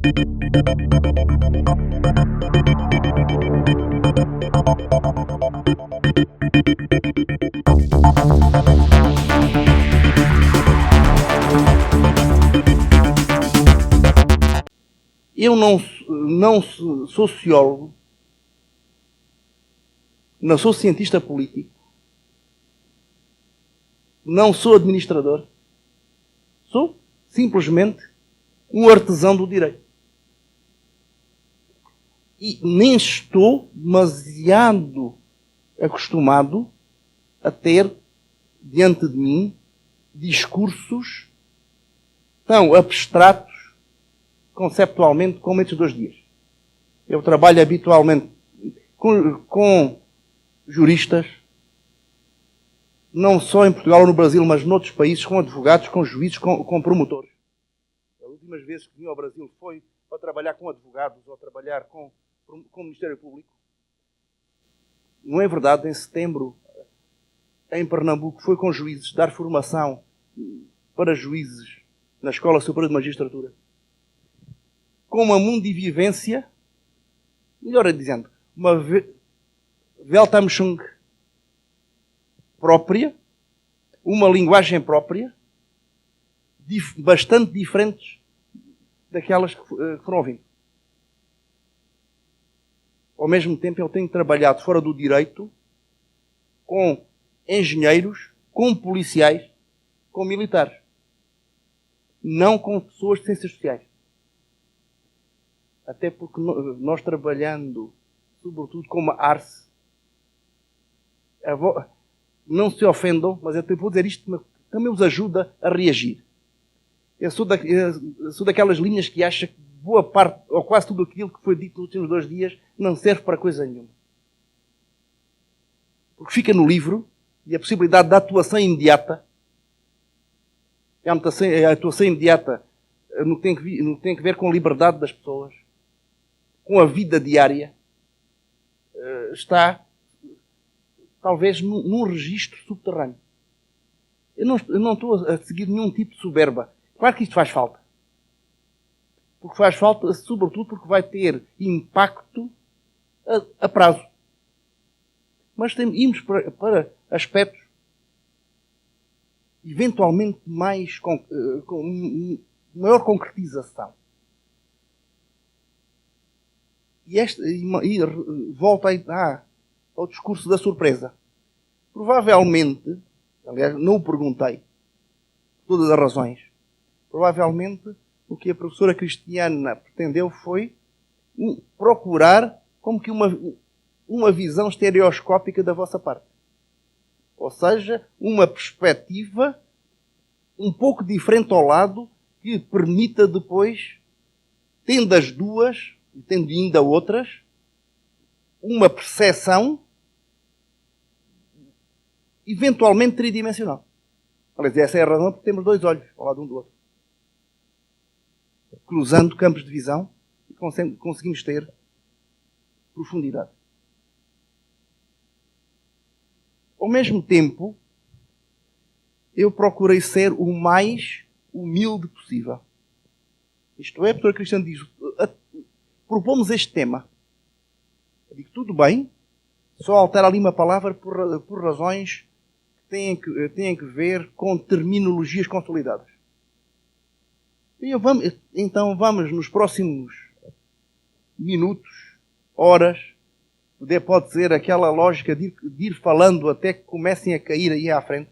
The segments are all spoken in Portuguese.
Eu não sou sociólogo, não sou cientista político, não sou administrador, sou simplesmente um artesão do direito. E nem estou demasiado acostumado a ter diante de mim discursos tão abstratos conceptualmente como estes 2 dias. Eu trabalho habitualmente com juristas, não só em Portugal ou no Brasil, mas noutros países, com advogados, com juízes, com promotores. As últimas vezes que vim ao Brasil foi para trabalhar com advogados ou trabalhar com o Ministério Público. Não é verdade, em setembro, em Pernambuco, foi com juízes, dar formação para juízes na Escola Superior de Magistratura, com uma mundivivência, melhor dizendo, uma Weltanschauung própria, uma linguagem própria, bastante diferentes daquelas que foram ouvindo. Ao mesmo tempo, eu tenho trabalhado fora do direito com engenheiros, com policiais, com militares. Não com pessoas de ciências sociais. Até porque nós trabalhando, sobretudo como Arce, não se ofendam, mas eu vou dizer isto, mas também os ajuda a reagir. Eu sou daquelas linhas que acha que boa parte, ou quase tudo aquilo que foi dito nos últimos 2 dias, não serve para coisa nenhuma. Porque fica no livro, e a possibilidade da atuação imediata, a atuação imediata no que tem que ver com a liberdade das pessoas, com a vida diária, está talvez num registro subterrâneo. Eu não estou a seguir nenhum tipo de soberba. Claro que isto faz falta. Porque faz falta, sobretudo, porque vai ter impacto a prazo. Mas irmos para aspectos eventualmente mais com maior concretização. E volta ao discurso da surpresa. Provavelmente, aliás, não o perguntei, por todas as razões, provavelmente o que a professora Cristiana pretendeu foi procurar como que uma visão estereoscópica da vossa parte. Ou seja, uma perspectiva um pouco diferente ao lado que permita depois, tendo as duas, e tendo ainda outras, uma percepção eventualmente tridimensional. Aliás, essa é a razão porque temos 2 olhos ao lado um do outro. Cruzando campos de visão e conseguimos ter profundidade. Ao mesmo tempo, eu procurei ser o mais humilde possível. Isto é, a professora Cristiana diz, propomos este tema. Eu digo, tudo bem, só altera ali uma palavra por razões que têm que ver com terminologias consolidadas. Então vamos nos próximos minutos, horas, pode ser aquela lógica de ir falando até que comecem a cair aí à frente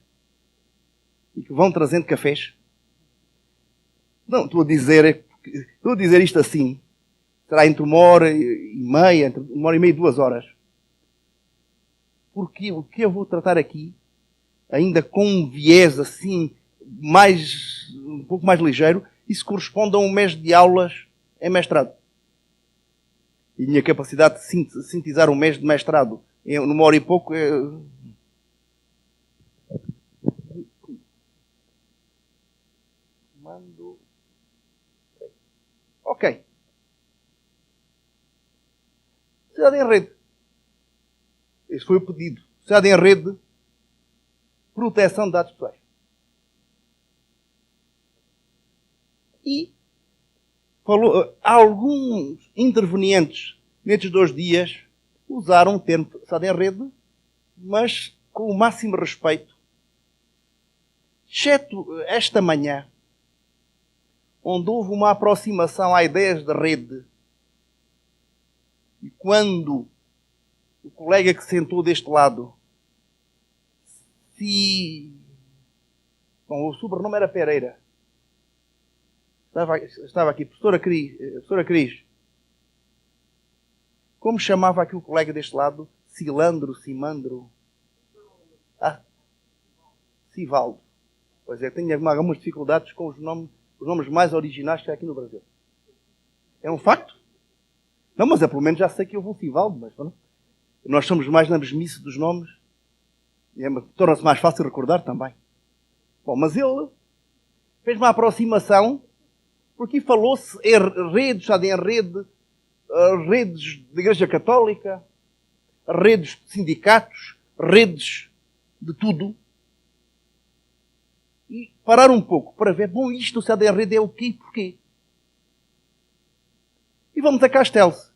e que vão trazendo cafés. Não, estou a dizer isto assim. Será entre 1h30, entre 1h30 e 2 horas. Porque o que eu vou tratar aqui, ainda com um viés assim, um pouco mais ligeiro, isso corresponde a um mês de aulas em mestrado. E a minha capacidade de sintetizar um mês de mestrado numa hora e pouco é... Ok. Sociedade em rede. Esse foi o pedido. Sociedade em rede, proteção de dados pessoais. E alguns intervenientes nestes 2 dias usaram o termo passado em rede, mas com o máximo respeito, exceto esta manhã, onde houve uma aproximação a ideias de rede, e quando o colega que sentou deste lado, bom, o sobrenome era Pereira, estava aqui, professora Cris, como chamava aqui o colega deste lado? Simandro? Sivaldo. Pois é, tenho algumas dificuldades com os nomes mais originais que há aqui no Brasil. É um facto? Não, mas pelo menos já sei que houve um Sivaldo, mas não. Nós somos mais na mesmice dos nomes. E torna-se mais fácil recordar também. Bom, mas ele fez uma aproximação, porque falou-se em redes, redes de Igreja Católica, redes de sindicatos, redes de tudo. E parar um pouco para ver, bom, isto se há de rede é o quê e porquê? E vamos a Castells.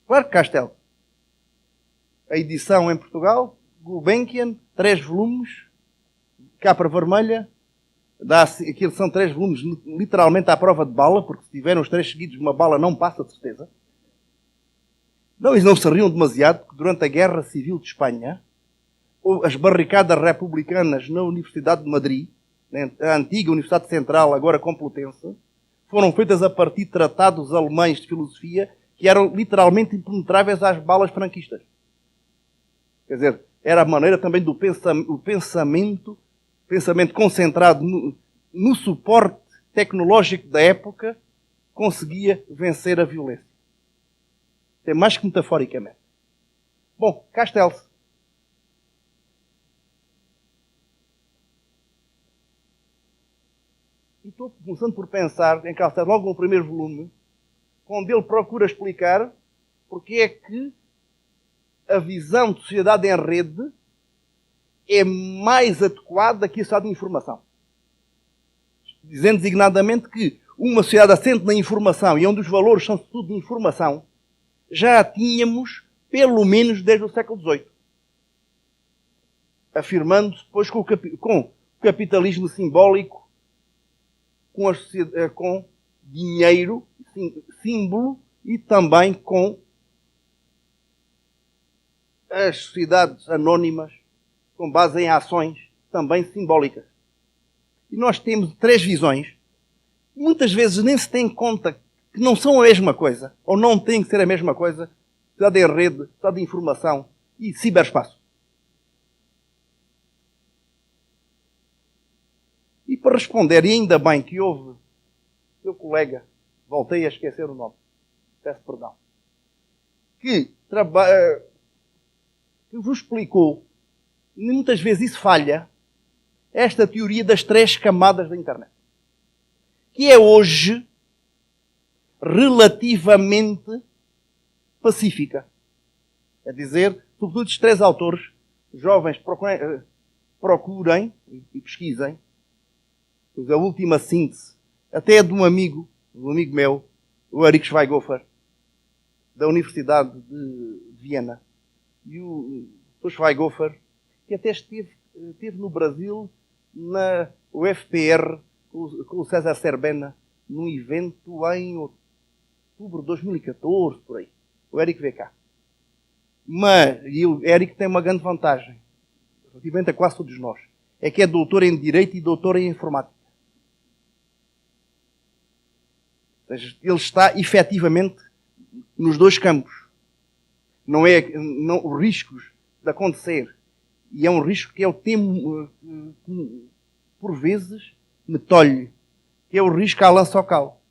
Claro que Castells. A edição em Portugal, Gulbenkian, 3 volumes, capa vermelha, aquilo são 3 volumes literalmente à prova de bala, porque se tiverem os 3 seguidos, uma bala não passa, de certeza. Não, eles não se riam demasiado, porque durante a Guerra Civil de Espanha, as barricadas republicanas na Universidade de Madrid, a antiga Universidade Central, agora Complutense, foram feitas a partir de tratados alemães de filosofia que eram literalmente impenetráveis às balas franquistas. Quer dizer, era a maneira também do pensamento concentrado no suporte tecnológico da época, conseguia vencer a violência. É mais que metaforicamente. Bom, Castells. E estou começando por pensar em Castells, logo no primeiro volume, onde ele procura explicar porque é que a visão de sociedade em rede é mais adequada que a sociedade de informação. Dizendo designadamente que uma sociedade assente na informação e onde os valores são tudo de informação, já a tínhamos pelo menos desde o século XVIII. Afirmando-se depois com o capitalismo simbólico, com dinheiro, símbolo, e também com as sociedades anónimas, com base em ações também simbólicas. E nós temos 3 visões. Muitas vezes nem se tem em conta que não são a mesma coisa, ou não têm que ser a mesma coisa, sociedade em rede, sociedade de informação e ciberespaço. E para responder, e ainda bem que houve meu colega, voltei a esquecer o nome, peço perdão, que vos explicou, e muitas vezes isso falha, esta teoria das 3 camadas da internet. Que é hoje relativamente pacífica. É dizer, sobretudo estes 3 autores, jovens, procurem e pesquisem. A última síntese, até é de um amigo meu, o Erich Schweighofer, da Universidade de Viena. E o Schweighofer, que até esteve no Brasil, na UFPR, com o César Cerbena, num evento em outubro de 2014, por aí. O Eric veio cá. E o Eric tem uma grande vantagem, relativamente a quase todos nós, é que é doutor em Direito e doutor em Informática. Ou seja, ele está efetivamente nos 2 campos. Não os riscos de acontecer. E é um risco que é o tema, por vezes, me tolhe. Que é o risco à lançocal.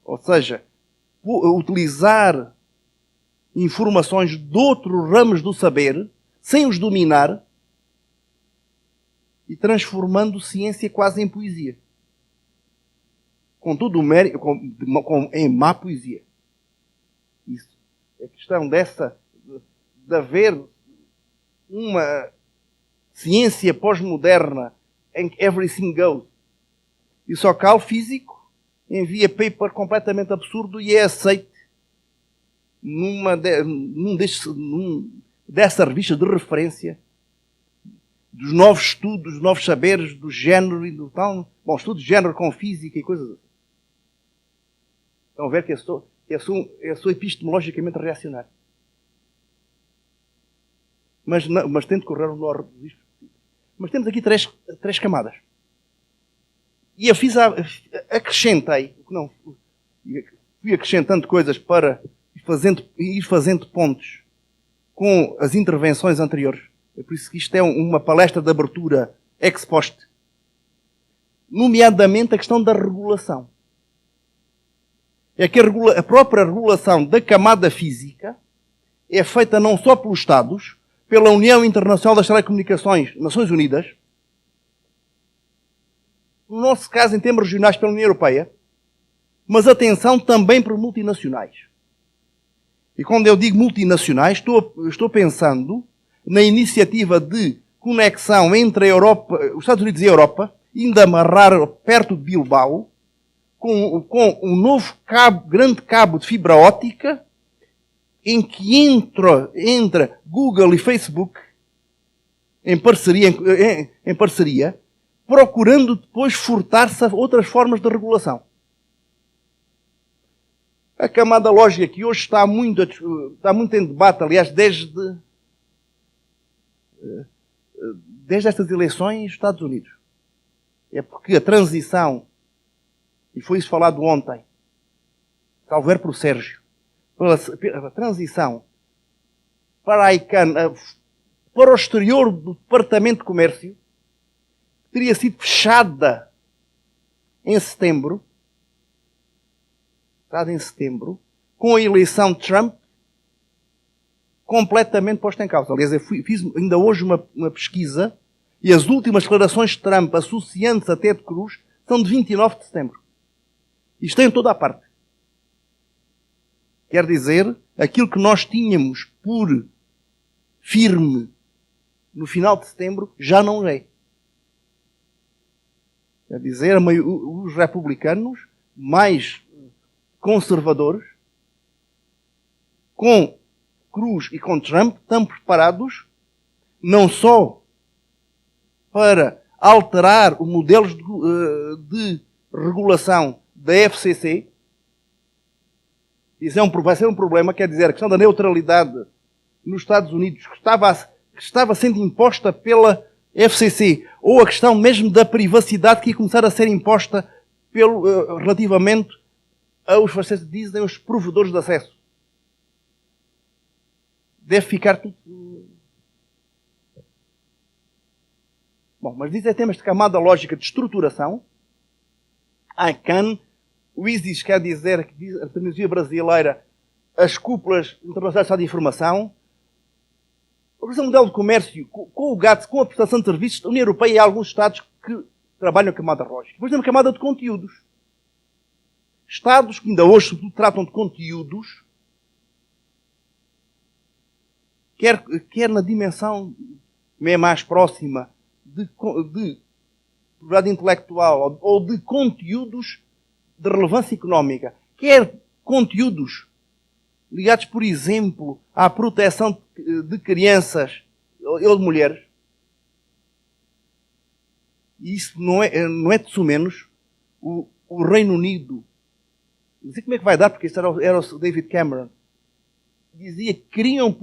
Ou seja, utilizar informações de outros ramos do saber, sem os dominar, e transformando ciência quase em poesia. Com todo o mérito, em má poesia. Isso. É questão de haver uma ciência pós-moderna em que everything goes. E Sokal, físico, envia paper completamente absurdo e é aceito dessa revista de referência dos novos estudos, dos novos saberes, do género e do tal. Bom, estudos de género com física e coisas assim. Estão a ver que eu sou epistemologicamente reacionário. Mas tento correr o menor risco possível. Mas temos aqui três camadas. E eu acrescentei, fui acrescentando coisas para ir fazendo pontos com as intervenções anteriores. É por isso que isto é uma palestra de abertura ex post. Nomeadamente a questão da regulação. É que a própria regulação da camada física é feita não só pelos Estados, pela União Internacional das Telecomunicações, Nações Unidas, no nosso caso, em termos regionais, pela União Europeia, mas atenção também por multinacionais. E quando eu digo multinacionais, estou pensando na iniciativa de conexão entre os Estados Unidos e a Europa, indo amarrar perto de Bilbao, com um novo grande cabo de fibra óptica, em que entra Google e Facebook em parceria, procurando depois furtar-se a outras formas de regulação. A camada lógica que hoje está muito em debate, aliás, desde estas eleições nos Estados Unidos. É porque a transição, e foi isso falado ontem, salvo ver por Sérgio, pela transição para a ICANN, para o exterior do Departamento de Comércio, teria sido fechada em setembro, com a eleição de Trump completamente posta em causa. Aliás, eu fiz ainda hoje uma pesquisa e as últimas declarações de Trump, associando-se a Ted Cruz, são de 29 de setembro. Isto é em toda a parte. Quer dizer, aquilo que nós tínhamos por firme no final de setembro já não é. Quer dizer, os republicanos mais conservadores, com Cruz e com Trump, estão preparados não só para alterar o modelo de regulação da FCC. Isso vai ser um problema, quer dizer, a questão da neutralidade nos Estados Unidos, que estava sendo imposta pela FCC, ou a questão mesmo da privacidade que ia começar a ser imposta relativamente aos, vocês dizem, os provedores de acesso. Deve ficar tudo... Bom, mas dizem temas de camada lógica de estruturação. A ICANN, o ISIS quer dizer, a terminologia brasileira, as cúpulas internacionais de informação. O modelo de comércio, com o GATS, com a prestação de serviços, a União Europeia e alguns Estados que trabalham a camada lógica. Depois temos a camada de conteúdos. Estados que ainda hoje tratam de conteúdos, quer na dimensão mais próxima de propriedade intelectual ou de conteúdos de relevância económica, quer conteúdos ligados, por exemplo, à proteção de crianças ou de mulheres. E isso não é de menos o Reino Unido. Não sei como é que vai dar, porque isso era o David Cameron. Dizia que queriam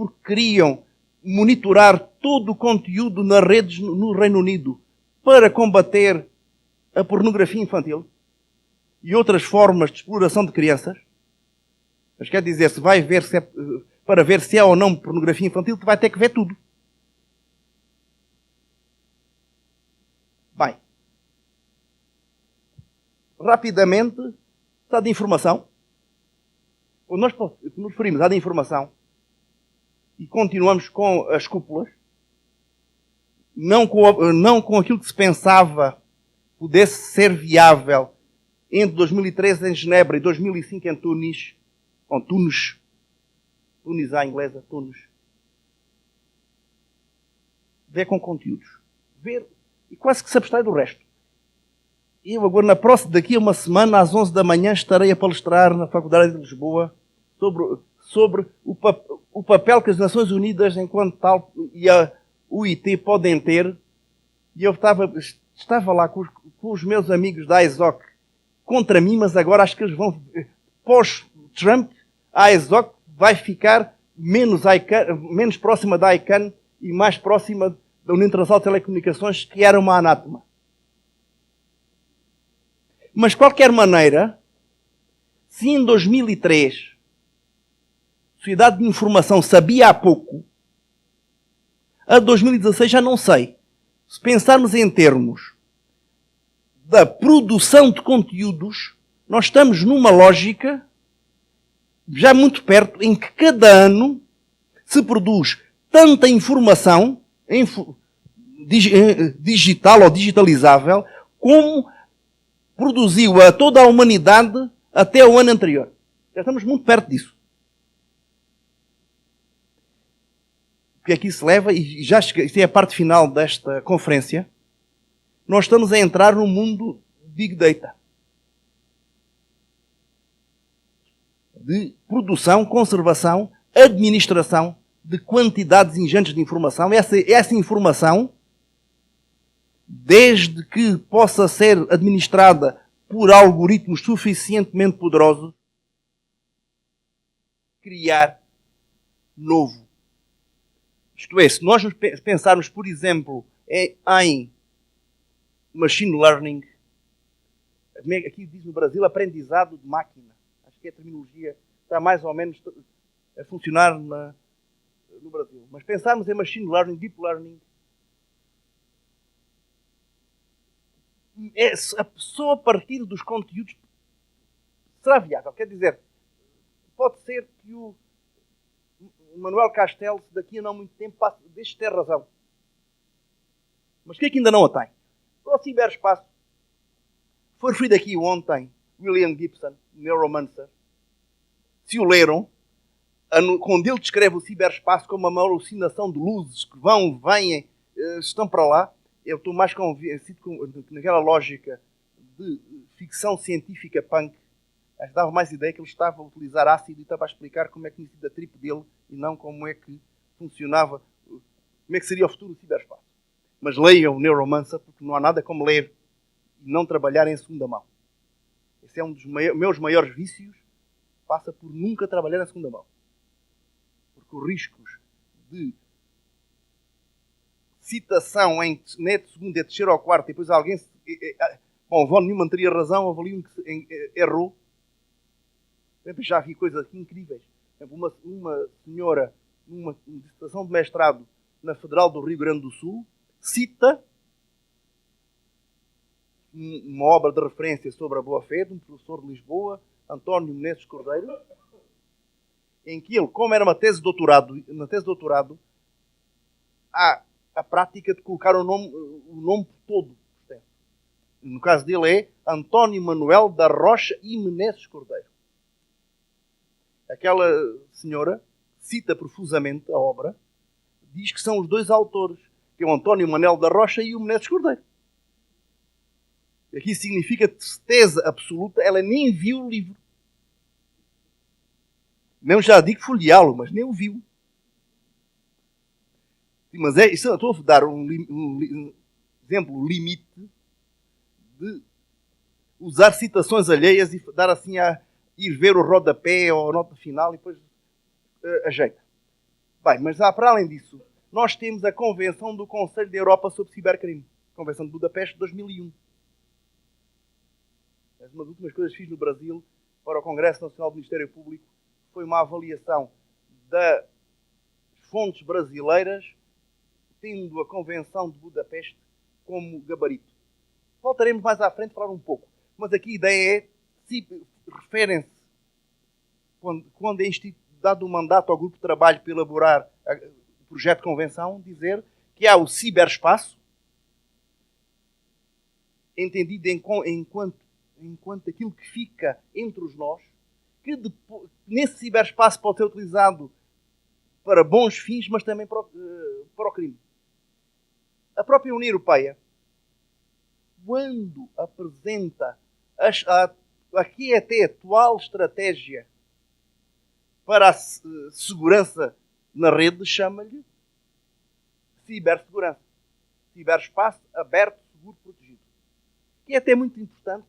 monitorar todo o conteúdo nas redes no Reino Unido para combater a pornografia infantil e outras formas de exploração de crianças. Mas quer dizer, para ver se é ou não pornografia infantil, tu vai ter que ver tudo. Bem. Rapidamente, estado de informação. Quando nós nos referimos à de informação e continuamos com as cúpulas, não com aquilo que se pensava pudesse ser viável entre 2013 em Genebra e 2005 em Tunis à inglesa, Tunis. Ver com conteúdos. Ver e quase que se abstrai do resto. Eu agora, daqui a uma semana, às 11 da manhã, estarei a palestrar na Faculdade de Lisboa sobre o papel que as Nações Unidas, enquanto tal, e a UIT podem ter. E eu estava lá com os meus amigos da ISOC contra mim, mas agora acho que eles vão... Pós-Trump, a ISOC vai ficar menos próxima da ICANN e mais próxima da União Internacional de Telecomunicações, que era uma anátema. Mas, de qualquer maneira, se em 2003 a Sociedade de Informação sabia há pouco, a 2016 já não sei. Se pensarmos em termos da produção de conteúdos, nós estamos numa lógica já muito perto, em que cada ano se produz tanta informação digital ou digitalizável como produziu a toda a humanidade até o ano anterior. Já estamos muito perto disso. O que aqui se leva, e já isto é a parte final desta conferência, nós estamos a entrar no mundo Big Data. De produção, conservação, administração de quantidades ingentes de informação. Essa informação, desde que possa ser administrada por algoritmos suficientemente poderosos, criar novo. Isto é, se nós pensarmos, por exemplo, em machine learning, aqui diz no Brasil aprendizado de máquina. Acho que a terminologia está mais ou menos a funcionar no Brasil. Mas pensarmos em machine learning, deep learning, a pessoa a partir dos conteúdos será viável. Quer dizer, pode ser que o Manuel Castells daqui a não muito tempo deixe de ter razão. Mas que ainda não a tem? Para o ciberespaço, foi referido aqui ontem William Gibson, Neuromancer. Se o leram, quando ele descreve o ciberespaço como uma alucinação de luzes que vão, vêm, estão para lá, eu estou mais convencido naquela lógica de ficção científica punk. Acho que dava mais ideia que ele estava a utilizar ácido e estava a explicar como é que tinha sido a trip dele e não como é que funcionava, como é que seria o futuro do ciberespaço. Mas leiam o Neuromancer, porque não há nada como ler e não trabalhar em segunda mão. Esse é um dos meus maiores vícios, passa por nunca trabalhar em segunda mão. Porque os riscos de citação em net segundo é terceiro ou quarto e depois alguém... Bom, Von Neumann teria razão, houve ali um que errou. Já vi coisas aqui incríveis. Uma senhora, numa dissertação de mestrado na Federal do Rio Grande do Sul, cita uma obra de referência sobre a boa-fé de um professor de Lisboa, António Menezes Cordeiro, em que ele, como era uma tese de doutorado, na tese de doutorado, há a prática de colocar o nome todo. No caso dele é António Manuel da Rocha e Menezes Cordeiro. Aquela senhora cita profusamente a obra, diz que são os dois autores, que é o António Manuel da Rocha e o Menezes Cordeiro. Aqui significa certeza absoluta, ela nem viu o livro. Não já digo folheá-lo, mas nem o viu. Mas isso, estou a dar um exemplo limite de usar citações alheias e dar assim a ir ver o rodapé ou a nota final e depois ajeita. Bem, mas para além disso, nós temos a Convenção do Conselho da Europa sobre Cibercrime. Convenção de Budapeste de 2001. Uma das últimas coisas que fiz no Brasil para o Congresso Nacional do Ministério Público foi uma avaliação das fontes brasileiras tendo a Convenção de Budapeste como gabarito. Voltaremos mais à frente a falar um pouco. Mas aqui a ideia é, se referem-se, quando é dado um mandato ao grupo de trabalho para elaborar o projeto de convenção, dizer que há o ciberespaço, entendido enquanto aquilo que fica entre os nós, que nesse ciberespaço pode ser utilizado para bons fins, mas também para o crime. A própria União Europeia quando apresenta aqui até a atual estratégia para a segurança na rede, chama-lhe cibersegurança. Ciberespaço aberto, seguro, protegido. Que é até muito importante.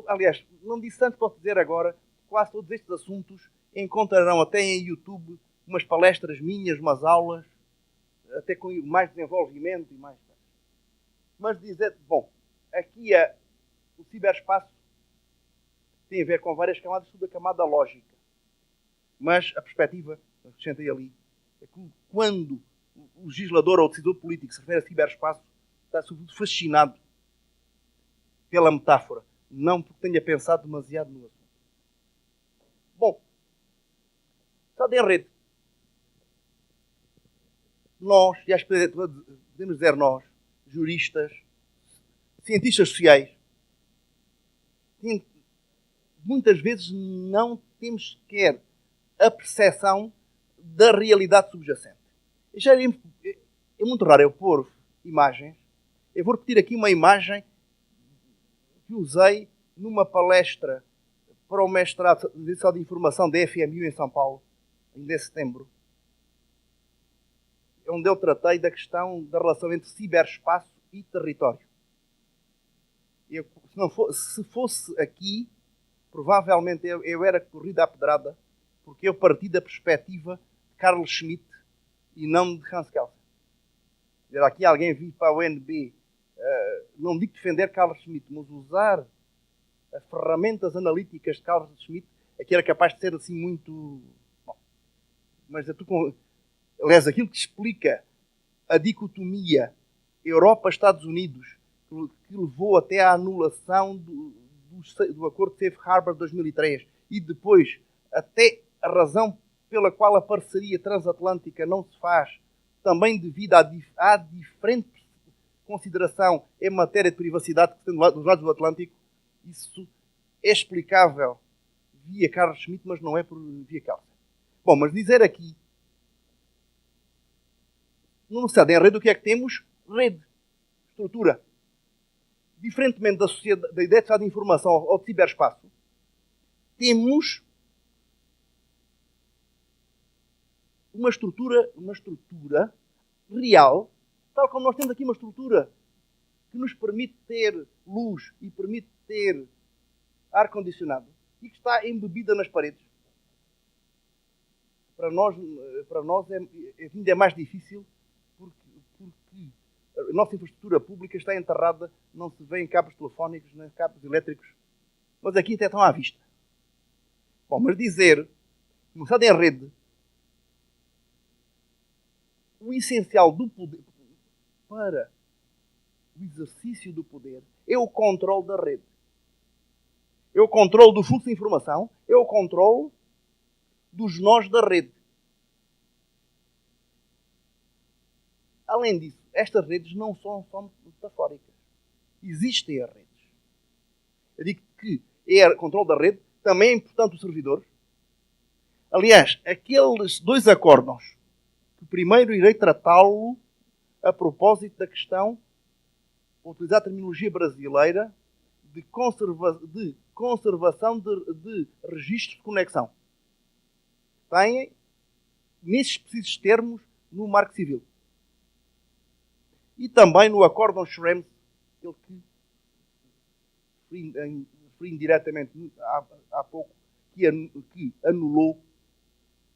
Aliás, não disse antes, posso dizer agora, quase todos estes assuntos encontrarão até em YouTube umas palestras minhas, umas aulas, até com mais desenvolvimento e mais. Mas dizer, bom, aqui o ciberespaço tem a ver com várias camadas, tudo a camada lógica. Mas a perspectiva, acrescentei ali, é que quando o legislador ou o decisor político se refere a ciberespaço, está sobretudo fascinado pela metáfora, não porque tenha pensado demasiado no assunto. Bom, Estado em rede. Nós, e acho que podemos dizer nós, juristas, cientistas sociais, muitas vezes não temos sequer a percepção da realidade subjacente. Já é muito raro eu pôr imagens. Eu vou repetir aqui uma imagem que usei numa palestra para o mestrado de Informação da FMU em São Paulo, em setembro, onde eu tratei da questão da relação entre ciberespaço e território. Se fosse aqui, provavelmente eu era corrido à pedrada, porque eu parti da perspectiva de Carl Schmitt e não de Hans Kelsen. Aqui alguém vir para a UNB, não digo defender Carl Schmitt, mas usar as ferramentas analíticas de Carl Schmitt, aqui era capaz de ser assim muito... Bom, mas aliás, aquilo que explica a dicotomia Europa-Estados Unidos, que levou até à anulação do Acordo de Safe Harbor de 2003 e depois até a razão pela qual a parceria transatlântica não se faz, também devido à diferente consideração em matéria de privacidade que tem dos lados do Atlântico, isso é explicável via Carl Schmitt, mas não é via Kelsen. Bom, mas dizer aqui, no Estado em rede, o que é que temos? Rede, estrutura. Diferentemente da ideia de Estado de informação ou de ciberespaço, temos uma estrutura real, tal como nós temos aqui uma estrutura que nos permite ter luz e permite ter ar-condicionado e que está embebida nas paredes. Para nós ainda é mais difícil porque a nossa infraestrutura pública está enterrada, não se vê em cabos telefónicos, nem cabos elétricos, mas aqui até estão à vista. Bom, mas dizer, começado em rede, o essencial do poder para o exercício do poder é o controle da rede. É o controle do fluxo de informação, é o controle dos nós da rede. Além disso, estas redes não são só metafóricas. Existem as redes. Eu digo que é o controle da rede, também é importante os servidores. Aliás, aqueles dois acórdãos, que primeiro irei tratá-lo a propósito da questão, vou utilizar a terminologia brasileira, de conservação de registros de conexão. Têm, nesses precisos termos, no Marco Civil. E também no Acórdão Schrems, aquele que referi indiretamente há pouco, que anulou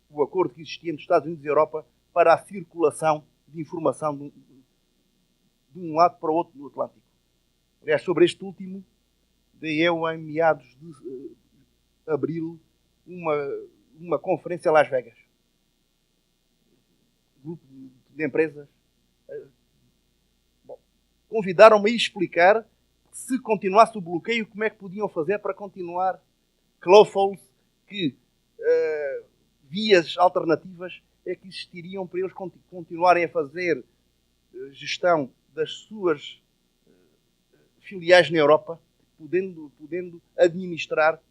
o acordo que existia entre os Estados Unidos e a Europa para a circulação de informação de um lado para o outro do Atlântico. Aliás, sobre este último, dei eu em meados de abril uma conferência em Las Vegas. Um grupo de empresas convidaram-me a explicar se continuasse o bloqueio, como é que podiam fazer para continuar Clofals, que vias alternativas é que existiriam para eles continuarem a fazer gestão das suas filiais na Europa, podendo administrar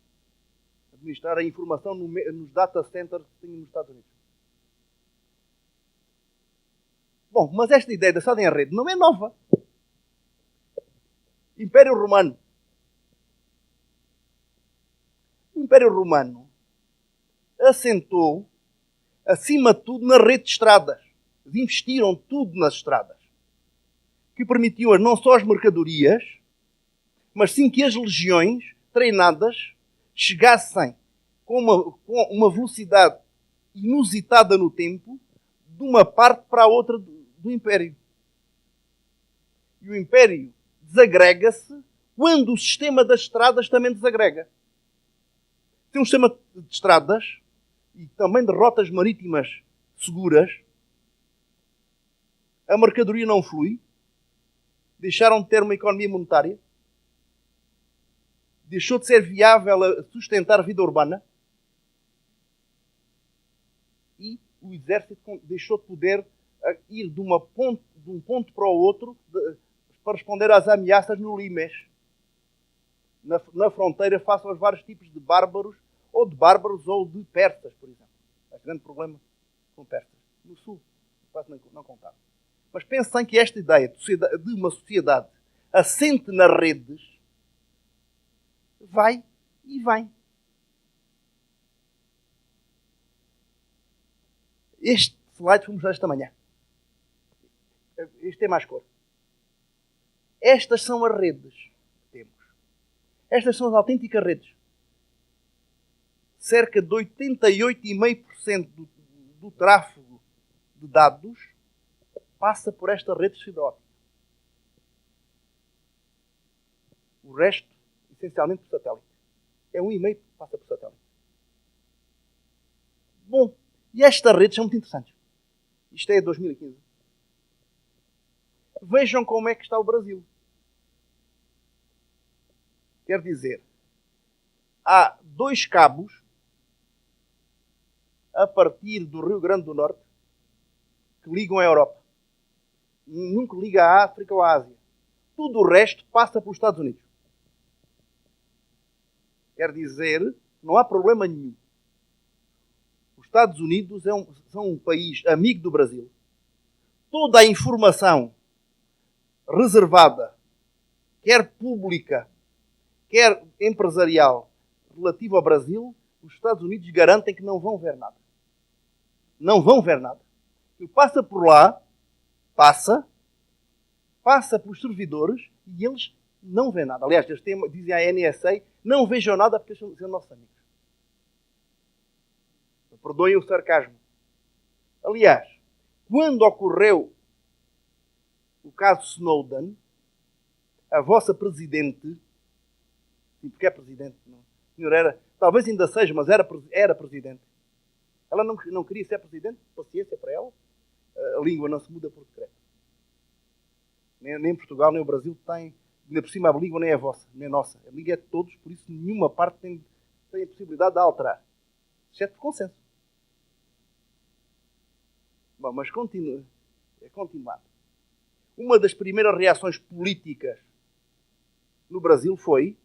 a informação nos data centers que têm nos Estados Unidos. Bom, mas esta ideia da Estado em rede não é nova. Império Romano. O Império Romano assentou, acima de tudo, na rede de estradas. Investiram tudo nas estradas, que permitiam não só as mercadorias, mas sim que as legiões treinadas chegassem com uma velocidade inusitada no tempo, de uma parte para a outra do Império. E o Império desagrega-se quando o sistema das estradas também desagrega. Tem um sistema de estradas e também de rotas marítimas seguras. A mercadoria não flui. Deixaram de ter uma economia monetária. Deixou de ser viável a sustentar a vida urbana. E o exército deixou de poder ir de um ponto para o outro para responder às ameaças no Limes. Na fronteira, face aos vários tipos de bárbaros ou de persas, por exemplo. É um grande problema com persas. No sul, quase não contava. Mas pensem que esta ideia de uma sociedade assente nas redes vai e vem. Este slide foi mostrado esta manhã. Este tem mais cor. Estas são as redes que temos. Estas são as autênticas redes. Cerca de 88,5% do tráfego de dados passa por esta rede de fibra óptica. O resto, essencialmente por satélite. É 1,5% que passa por satélite. Bom, e estas redes são muito interessantes. Isto é 2015. Vejam como é que está o Brasil. Quer dizer, há 2 cabos a partir do Rio Grande do Norte que ligam a Europa. Nunca liga à África ou à Ásia. Tudo o resto passa pelos Estados Unidos. Quer dizer, não há problema nenhum. Os Estados Unidos são um país amigo do Brasil. Toda a informação reservada, quer pública, quer empresarial, relativa ao Brasil, os Estados Unidos garantem que não vão ver nada. Não vão ver nada. E passa por lá, passa pelos servidores e eles não veem nada. Aliás, eles dizem à NSA, não vejam nada porque eles são nossos amigos. Perdoem o sarcasmo. Aliás, quando ocorreu o caso Snowden, a vossa presidente, porque é presidente, não, senhor era, talvez ainda seja, mas era presidente. Ela não queria ser presidente, paciência para ela. A língua não se muda por decreto. Nem Portugal, nem o Brasil tem, ainda por cima a língua nem é vossa, nem nossa. A língua é de todos, por isso nenhuma parte tem a possibilidade de alterar. Exceto por consenso. Bom, mas continuando. Uma das primeiras reações políticas no Brasil foi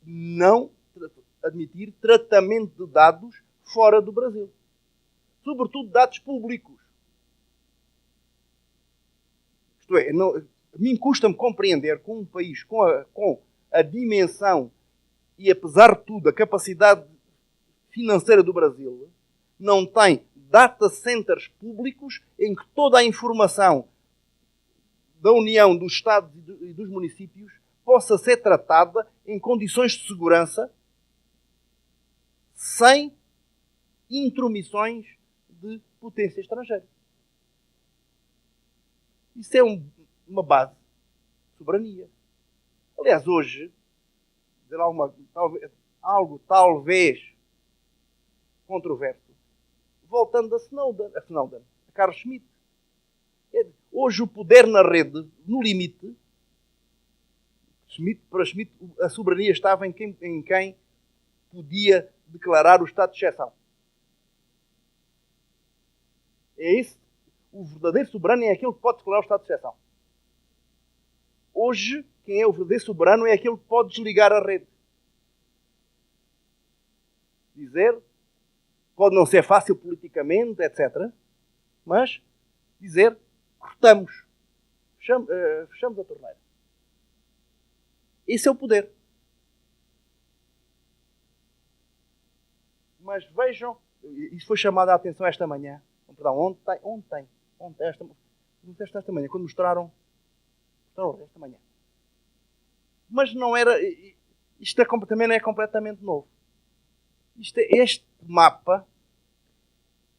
não admitir tratamento de dados fora do Brasil. Sobretudo dados públicos. Isto é, a mim custa-me compreender que um país com a dimensão e, apesar de tudo, a capacidade financeira do Brasil não tem data centers públicos em que toda a informação da União, dos Estados e dos municípios possa ser tratada em condições de segurança sem intromissões de potência estrangeira. Isso é uma base de soberania. Aliás, hoje, dizer algo talvez controverso, voltando a Carlos Schmitt. Hoje o poder na rede, no limite, para Schmitt a soberania estava em quem podia declarar o estado de exceção. É isso. O verdadeiro soberano é aquele que pode declarar o estado de exceção. Hoje, quem é o verdadeiro soberano é aquele que pode desligar a rede. Dizer, pode não ser fácil politicamente, etc. Mas dizer, cortamos. Fechamos a torneira. Esse é o poder. Mas vejam, isso foi chamado a atenção esta manhã. Perdão, ontem, esta manhã, quando mostraram esta manhã. Mas não era, isto também não é completamente novo. Este mapa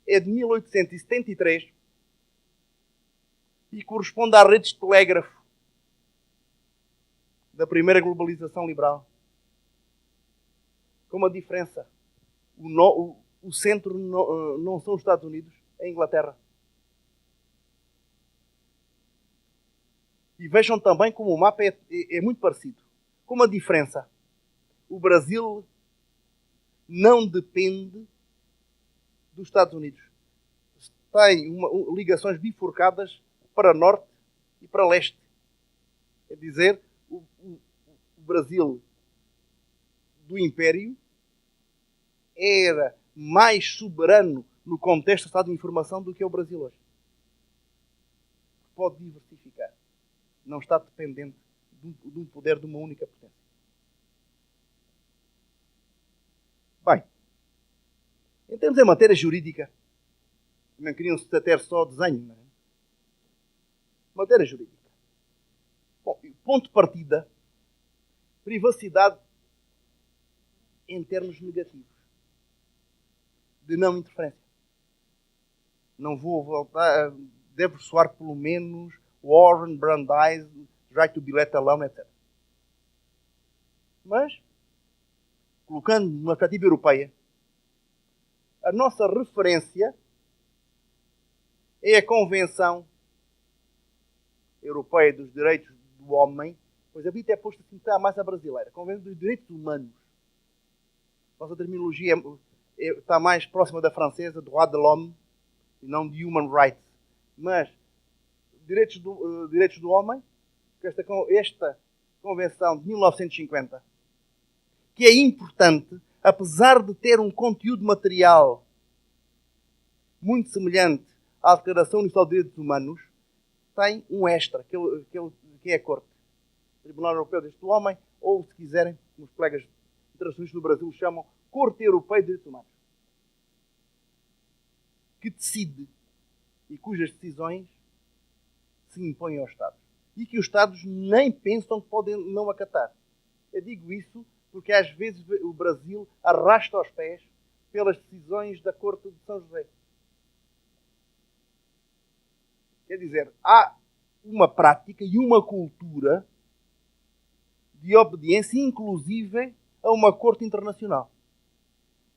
é de 1873 e corresponde às redes de telégrafo da primeira globalização liberal. Com uma diferença. O centro não são os Estados Unidos, é a Inglaterra. E vejam também como o mapa é muito parecido. Com uma diferença. O Brasil não depende dos Estados Unidos. Tem ligações bifurcadas para norte e para leste. Quer dizer, o Brasil do Império era mais soberano no contexto do Estado de Informação do que é o Brasil hoje. Pode diversificar. Não está dependente do poder de uma única potência. Bem, em termos de matéria jurídica, não queriam se ater só desenho, não é? Matéria jurídica. Bom, ponto de partida, privacidade em termos negativos, de não interferência. Não vou voltar, deve soar pelo menos Warren, Brandeis, Right to be let alone, etc. Mas, colocando numa perspectiva europeia, a nossa referência é a Convenção Europeia dos Direitos do Homem, pois a vida é posto assim, está mais a brasileira. Convenção dos Direitos Humanos. A nossa terminologia está mais próxima da francesa, droit de l'homme, e não de human rights. Mas, direitos do homem, esta Convenção de 1950, que é importante, apesar de ter um conteúdo material muito semelhante à Declaração Universal de Direitos Humanos, tem um extra, que é a Corte. O Tribunal Europeu de Direitos do Homem, ou, se quiserem, os colegas internacionalistas no Brasil chamam Corte Europeia de Direitos Humanos, que decide e cujas decisões se impõem aos Estados. E que os Estados nem pensam que podem não acatar. Eu digo isso porque às vezes o Brasil arrasta aos pés pelas decisões da Corte de São José. Quer dizer, há uma prática e uma cultura de obediência, inclusive a uma Corte Internacional.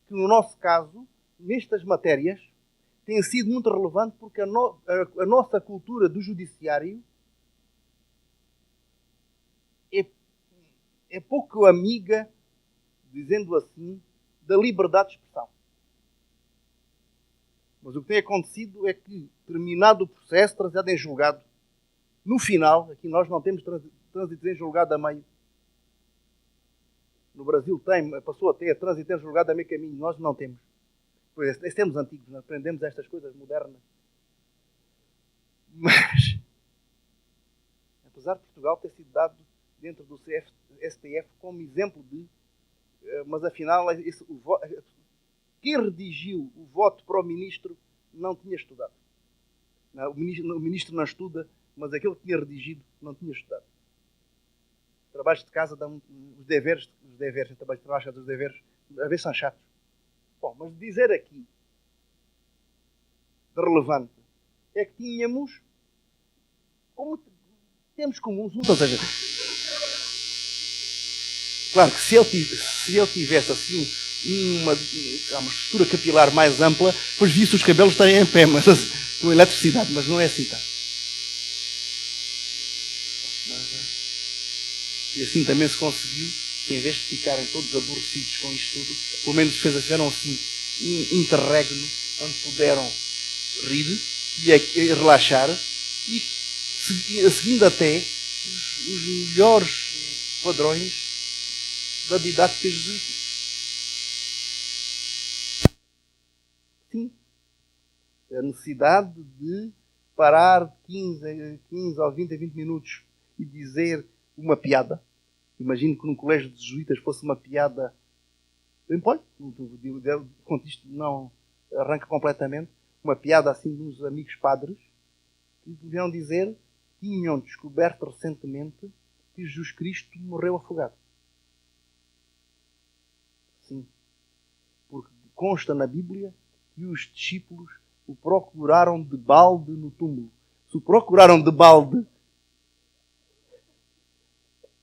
Que no nosso caso, nestas matérias, tem sido muito relevante porque a nossa cultura do judiciário é pouco amiga, dizendo assim, da liberdade de expressão. Mas o que tem acontecido é que, terminado o processo, trazido em julgado, no final, aqui nós não temos trânsito em julgado a meio. No Brasil passou a ter trânsito em julgado a meio caminho, nós não temos. Pois temos antigos, não aprendemos estas coisas modernas. Mas, apesar de Portugal ter sido dado dentro do STF como exemplo de... Mas afinal, quem redigiu o voto para o ministro não tinha estudado. O ministro não estuda, mas aquele que tinha redigido não tinha estudado. Os trabalhos de casa dão os deveres, trabalhos de trabalho dos deveres, às vezes são chatos. Bom, mas dizer aqui, de relevante, é que tínhamos, como temos comuns, ou seja, claro que se ele tivesse assim uma estrutura capilar mais ampla, depois visse os cabelos estarem em pé, mas com eletricidade, mas não é assim, tá? E assim também se conseguiu, que em vez de ficarem todos aborrecidos com isto tudo, pelo menos fizeram assim um interregno onde puderam rir e relaxar e seguindo até os melhores padrões da didática jesuítica. Sim, a necessidade de parar 15 ou 20 minutos e dizer uma piada Imagino que num colégio de jesuítas fosse uma piada. Olha, quando isto não arranca completamente, uma piada assim de uns amigos padres que deviam dizer que tinham descoberto recentemente que Jesus Cristo morreu afogado. Sim. Porque consta na Bíblia que os discípulos o procuraram de balde no túmulo. Se o procuraram de balde,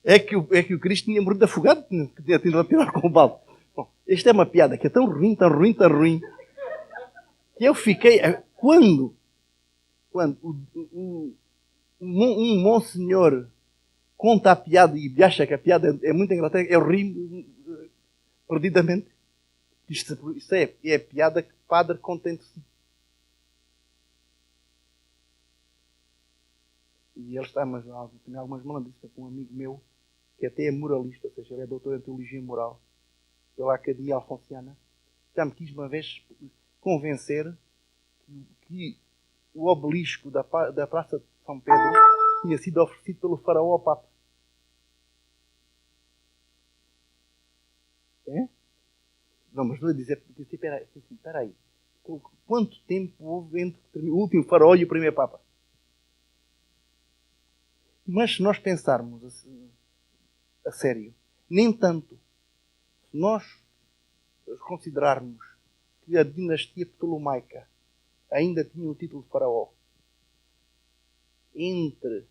é que o Cristo tinha morrido afogado, que tinha tido a tirar com o balde. Bom, esta é uma piada que é tão ruim, tão ruim, tão ruim, que eu fiquei... Quando um monsenhor conta a piada e acha que a piada é muito engraçada, eu rio perdidamente. Isto é a piada que o padre conta entre si. E ele está, mas tem algumas malandrices com um amigo meu, que até é moralista, ou seja, ele é doutor em teologia moral, pela Academia Alfonsiana. Já me quis uma vez convencer que o obelisco da Praça de São Pedro tinha sido oferecido pelo faraó ao Papa. É? Não, mas vou dizer, espera aí. Quanto tempo houve entre o último faraó e o primeiro Papa? Mas se nós pensarmos a sério, nem tanto. Se nós considerarmos que a dinastia ptolomaica ainda tinha o título de faraó, entre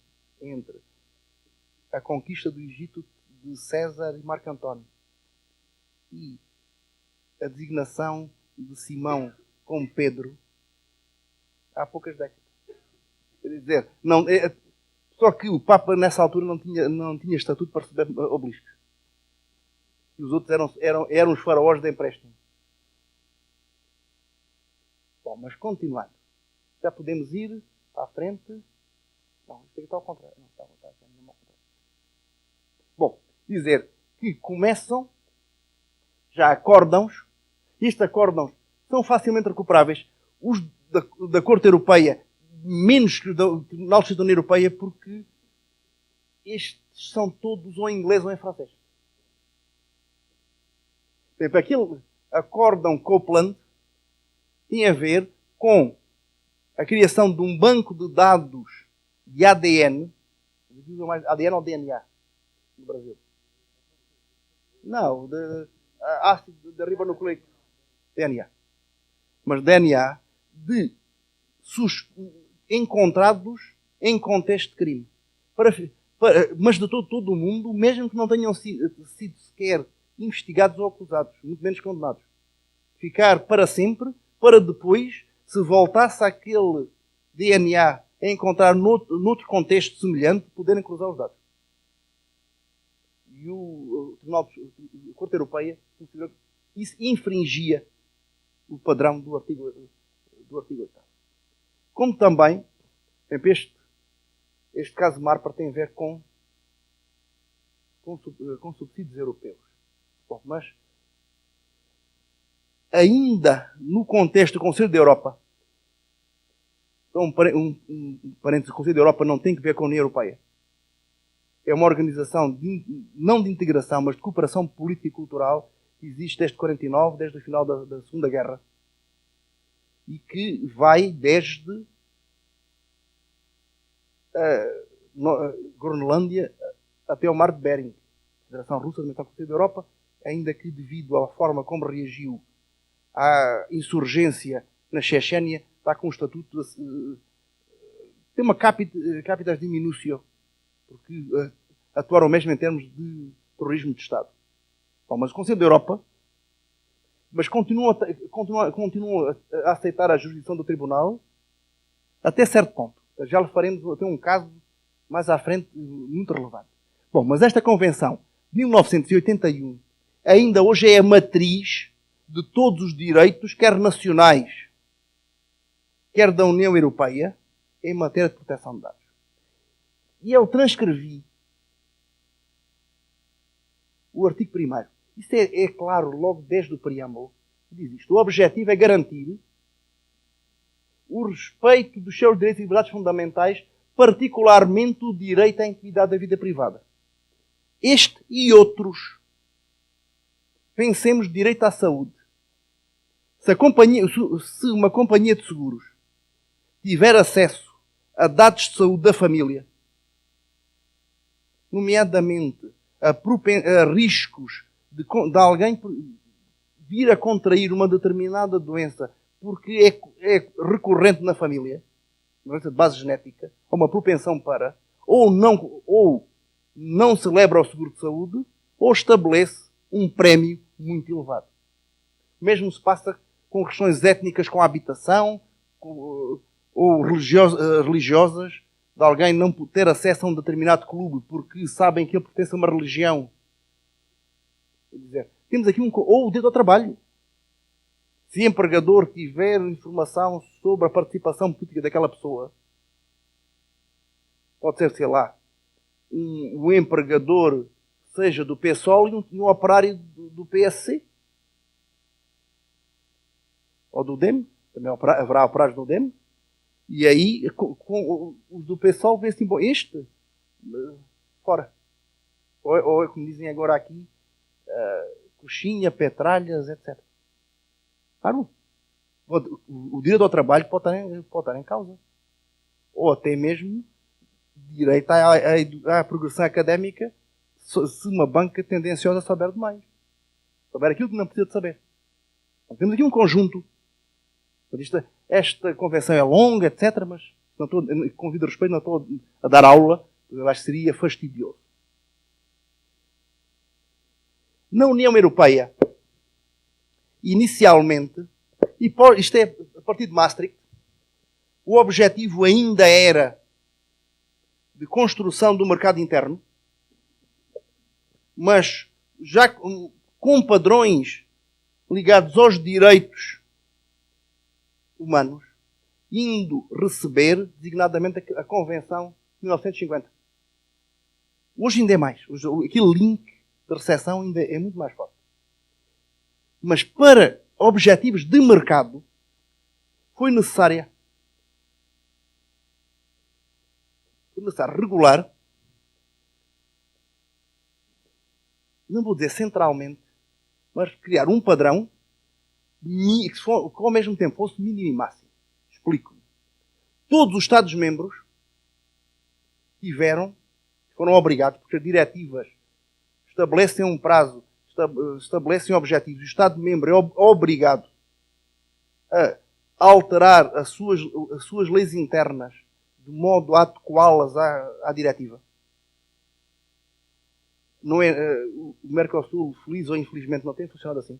a conquista do Egito de César e Marco António e a designação de Simão como Pedro, há poucas décadas. Quer dizer, só que o Papa nessa altura não tinha estatuto para receber obeliscos. E os outros eram os faraós de empréstimo. Bom, mas continuando. Já podemos ir para a frente. Não, isto aqui está ao contrário. Não, está ao contrário. Bom, dizer que começam já acórdãos. Estes acórdãos são facilmente recuperáveis. Os da Corte Europeia, menos que os da Tribunal de Justiça da União Europeia, porque estes são todos ou em inglês ou em francês. Por exemplo, aquele acórdão Copeland tem a ver com a criação de um banco de dados de ADN. ADN ou DNA no Brasil? Não, de ácido de ribonucleico. DNA. Mas DNA de encontrados em contexto de crime. Mas de todo o mundo, mesmo que não tenham sido sequer investigados ou acusados, muito menos condenados. Ficar para sempre, para depois, se voltasse aquele DNA a encontrar noutro contexto semelhante, poderem cruzar os dados. E o Tribunal de Corte Europeia considerou que isso infringia o padrão do artigo 8º. Como também, este caso Marper tem a ver com subsídios europeus. Bom, mas ainda no contexto do Conselho da Europa, então, parênteses, o Conselho da Europa não tem que ver com a União Europeia. É uma organização não de integração, mas de cooperação política e cultural que existe desde 1949, desde o final da Segunda Guerra, e que vai desde a Groenlândia até o Mar de Bering. A Federação Russa também está com o Conselho da Europa, ainda que devido à forma como reagiu à insurgência na Chechênia, está com um estatuto tem uma capitas diminutio, porque atuaram mesmo em termos de terrorismo de Estado. Bom, mas o Conselho da Europa continua a aceitar a jurisdição do Tribunal até certo ponto. Já lhe faremos até um caso mais à frente muito relevante. Bom, mas esta Convenção de 1981 ainda hoje é a matriz de todos os direitos, quer nacionais, quer da União Europeia, em matéria de proteção de dados. E eu transcrevi o artigo 1º. Isso é claro logo desde o preâmbulo. Diz isto. O objetivo é garantir o respeito dos seus direitos e liberdades fundamentais, particularmente o direito à intimidade da vida privada. Este e outros. Pensemos direito à saúde. Se uma companhia de seguros tiver acesso a dados de saúde da família, nomeadamente a riscos de alguém vir a contrair uma determinada doença porque é recorrente na família, doença de base genética, ou uma propensão para, ou não celebra o seguro de saúde, ou estabelece um prémio muito elevado. Mesmo se passa com questões étnicas, com a habitação, ou religiosas, de alguém não ter acesso a um determinado clube porque sabem que ele pertence a uma religião. Quer dizer, temos aqui ou o direito ao trabalho. Se o empregador tiver informação sobre a participação política daquela pessoa, pode ser, sei lá, um empregador seja do PSOL e um operário do PSC. Ou do DEM, também haverá operários do DEM. E aí, com os do PSOL, vê assim, bom, fora. Ou como dizem agora aqui, coxinha, petralhas, etc. Claro, o direito ao trabalho pode estar em causa. Ou até mesmo direito à progressão académica, se uma banca tendenciosa souber demais. Souber aquilo que não precisa de saber. Então, temos aqui um conjunto. Esta convenção é longa, etc., mas com devido respeito, não estou a dar aula, eu acho que seria fastidioso. Na União Europeia, inicialmente, isto é a partir de Maastricht, o objetivo ainda era de construção do mercado interno, mas já com padrões ligados aos direitos humanos, indo receber, designadamente, a Convenção de 1950. Hoje ainda é mais. Aquele link de recepção ainda é muito mais forte. Mas para objetivos de mercado, foi necessário regular, não vou dizer centralmente, mas criar um padrão que ao mesmo tempo fosse mínimo e máximo. Explico-me. Todos os Estados-membros foram obrigados, porque as diretivas estabelecem um prazo, estabelecem objetivos, o Estado-membro é obrigado a alterar as suas leis internas de modo a adequá-las à diretiva. Não é, o Mercosul, feliz ou infelizmente, não tem funcionado assim.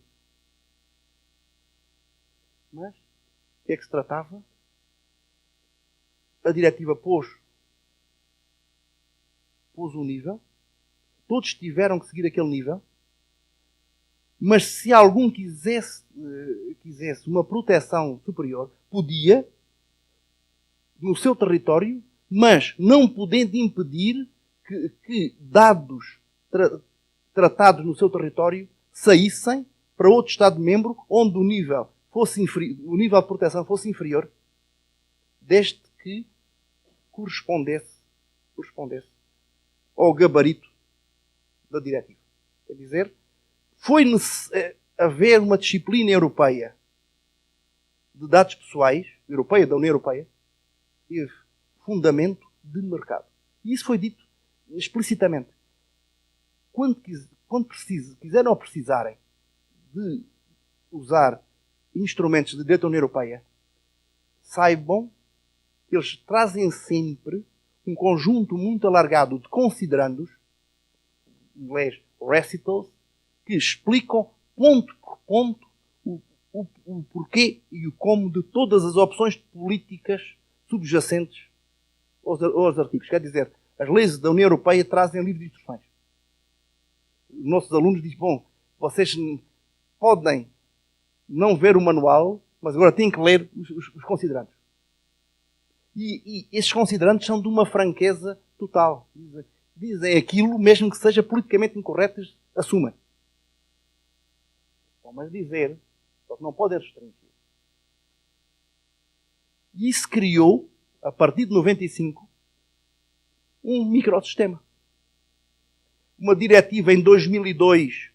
Mas, o que é que se tratava? A diretiva pôs um nível, todos tiveram que seguir aquele nível, mas se algum quisesse uma proteção superior, podia, no seu território, mas não podendo impedir que dados tratados no seu território saíssem para outro Estado-membro onde o nível de proteção fosse inferior, desde que correspondesse ao gabarito da diretiva. Quer dizer, foi haver uma disciplina europeia de dados pessoais, da União Europeia, teve fundamento de mercado. E isso foi dito explicitamente. Quando quiserem ou precisarem de usar instrumentos de direito da União Europeia, saibam que eles trazem sempre um conjunto muito alargado de considerandos, em inglês recitals, que explicam ponto por ponto o porquê e o como de todas as opções políticas subjacentes aos artigos. Quer dizer, as leis da União Europeia trazem livro de instruções. Os nossos alunos dizem, bom, vocês podem não ver o manual, mas agora têm que ler os considerandos. E esses considerandos são de uma franqueza total. Dizem aquilo, mesmo que seja politicamente incorreto, assumem. Bom, mas dizer, só que não pode restringir. E isso criou, a partir de 95, um microsistema. uma diretiva em 2002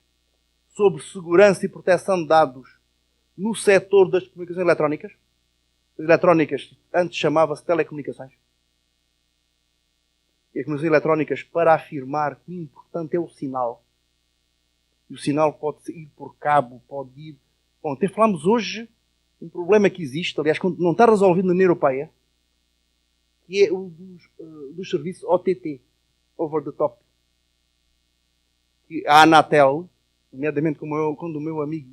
sobre segurança e proteção de dados no setor das comunicações eletrónicas. As eletrónicas antes chamava-se telecomunicações. E as comunicações eletrónicas para afirmar que o importante é o sinal. E o sinal pode ir por cabo, pode ir... Bom, até falamos hoje um problema que existe, aliás, que não está resolvido na União Europeia, que é o dos serviços OTT, Over the Top. Que a Anatel, nomeadamente quando o meu amigo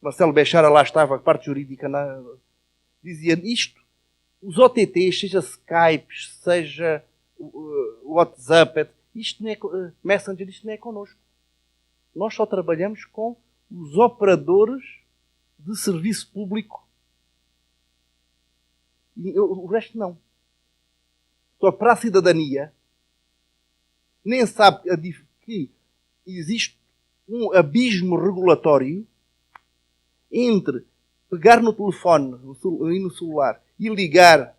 Marcelo Bechara lá estava, a parte jurídica, dizia isto, os OTTs, seja Skype, seja WhatsApp, isto não é, Messenger, isto não é connosco. Nós só trabalhamos com os operadores de serviço público. E o resto não. Só para a cidadania, nem sabe que existe um abismo regulatório entre pegar no telefone e no celular e ligar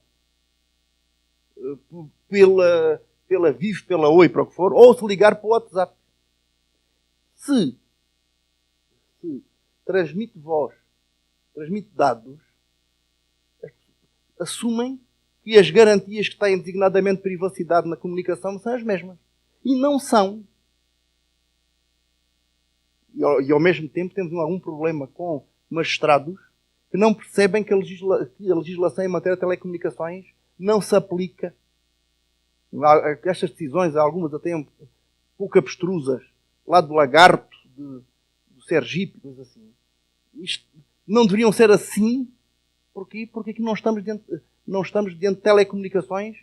pela Vivo, pela Oi, para o que for, ou se ligar para o WhatsApp. Se transmite voz, transmite dados, assumem que as garantias que têm designadamente privacidade na comunicação são as mesmas. E não são. E ao mesmo tempo temos algum problema com magistrados que não percebem que a legislação em matéria de telecomunicações não se aplica. Estas decisões, algumas até um pouco abstrusas, lá do Lagarto, do Sergipe, assim. Isto não deveriam ser assim. Porquê? Porque aqui não estamos diante de telecomunicações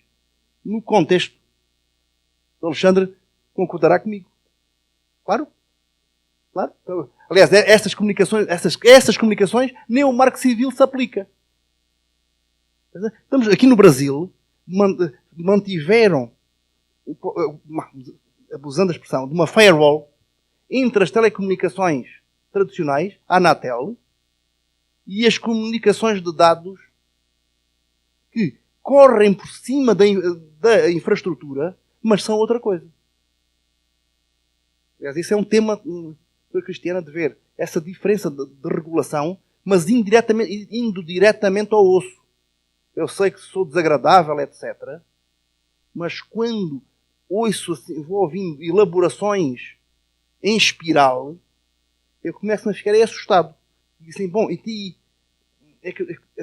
no contexto. O Alexandre concordará comigo. Claro. Claro. Aliás, essas comunicações nem o Marco Civil se aplica. Estamos aqui no Brasil, mantiveram, abusando da expressão, de uma firewall entre as telecomunicações tradicionais, a Anatel, e as comunicações de dados que correm por cima da infraestrutura, mas são outra coisa. Aliás, isso é um tema cristiana de ver essa diferença de regulação, mas indo diretamente ao osso. Eu sei que sou desagradável, etc. Mas quando ouço, assim, vou ouvindo elaborações em espiral, eu começo a ficar assustado. E assim, bom, e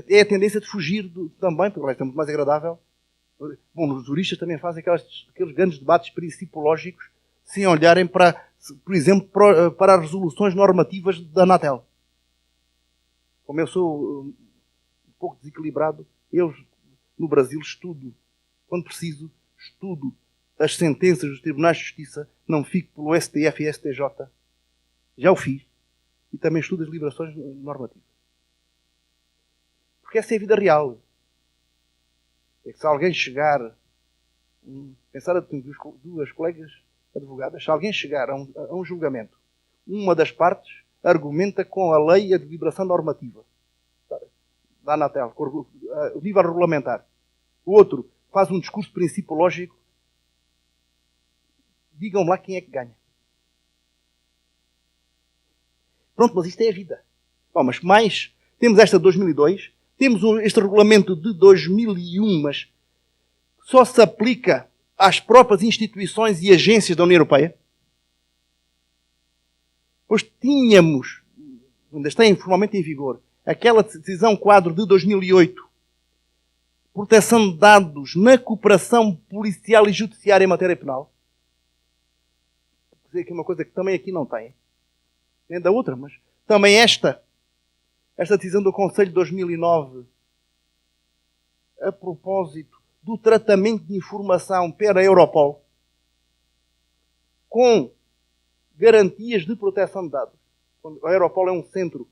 é a tendência de fugir também, porque é muito mais agradável. Bom, os juristas também fazem aqueles grandes debates principológicos sem olharem para, por exemplo, para as resoluções normativas da Anatel. Como eu sou um pouco desequilibrado, eu no Brasil estudo, quando preciso, estudo as sentenças dos Tribunais de Justiça, não fico pelo STF e STJ. Já o fiz. E também estudo as liberações normativas. Porque essa é a vida real. É que se alguém chegar, pensar em duas colegas advogadas, se alguém chegar a um julgamento, uma das partes argumenta com a lei a deliberação normativa da Anatel, o nível regulamentar. O outro faz um discurso principológico. Digam lá quem é que ganha. Pronto, mas isto é a vida. Bom, mas mais, temos esta de 2002, temos este regulamento de 2001, mas só se aplica às próprias instituições e agências da União Europeia. Pois tínhamos, ainda está informalmente em vigor, aquela decisão quadro de 2008, proteção de dados na cooperação policial e judiciária em matéria penal. Vou dizer aqui uma coisa que também aqui não tem, nem da outra, mas também esta decisão do Conselho de 2009, a propósito do tratamento de informação para a Europol, com garantias de proteção de dados. A Europol é um centro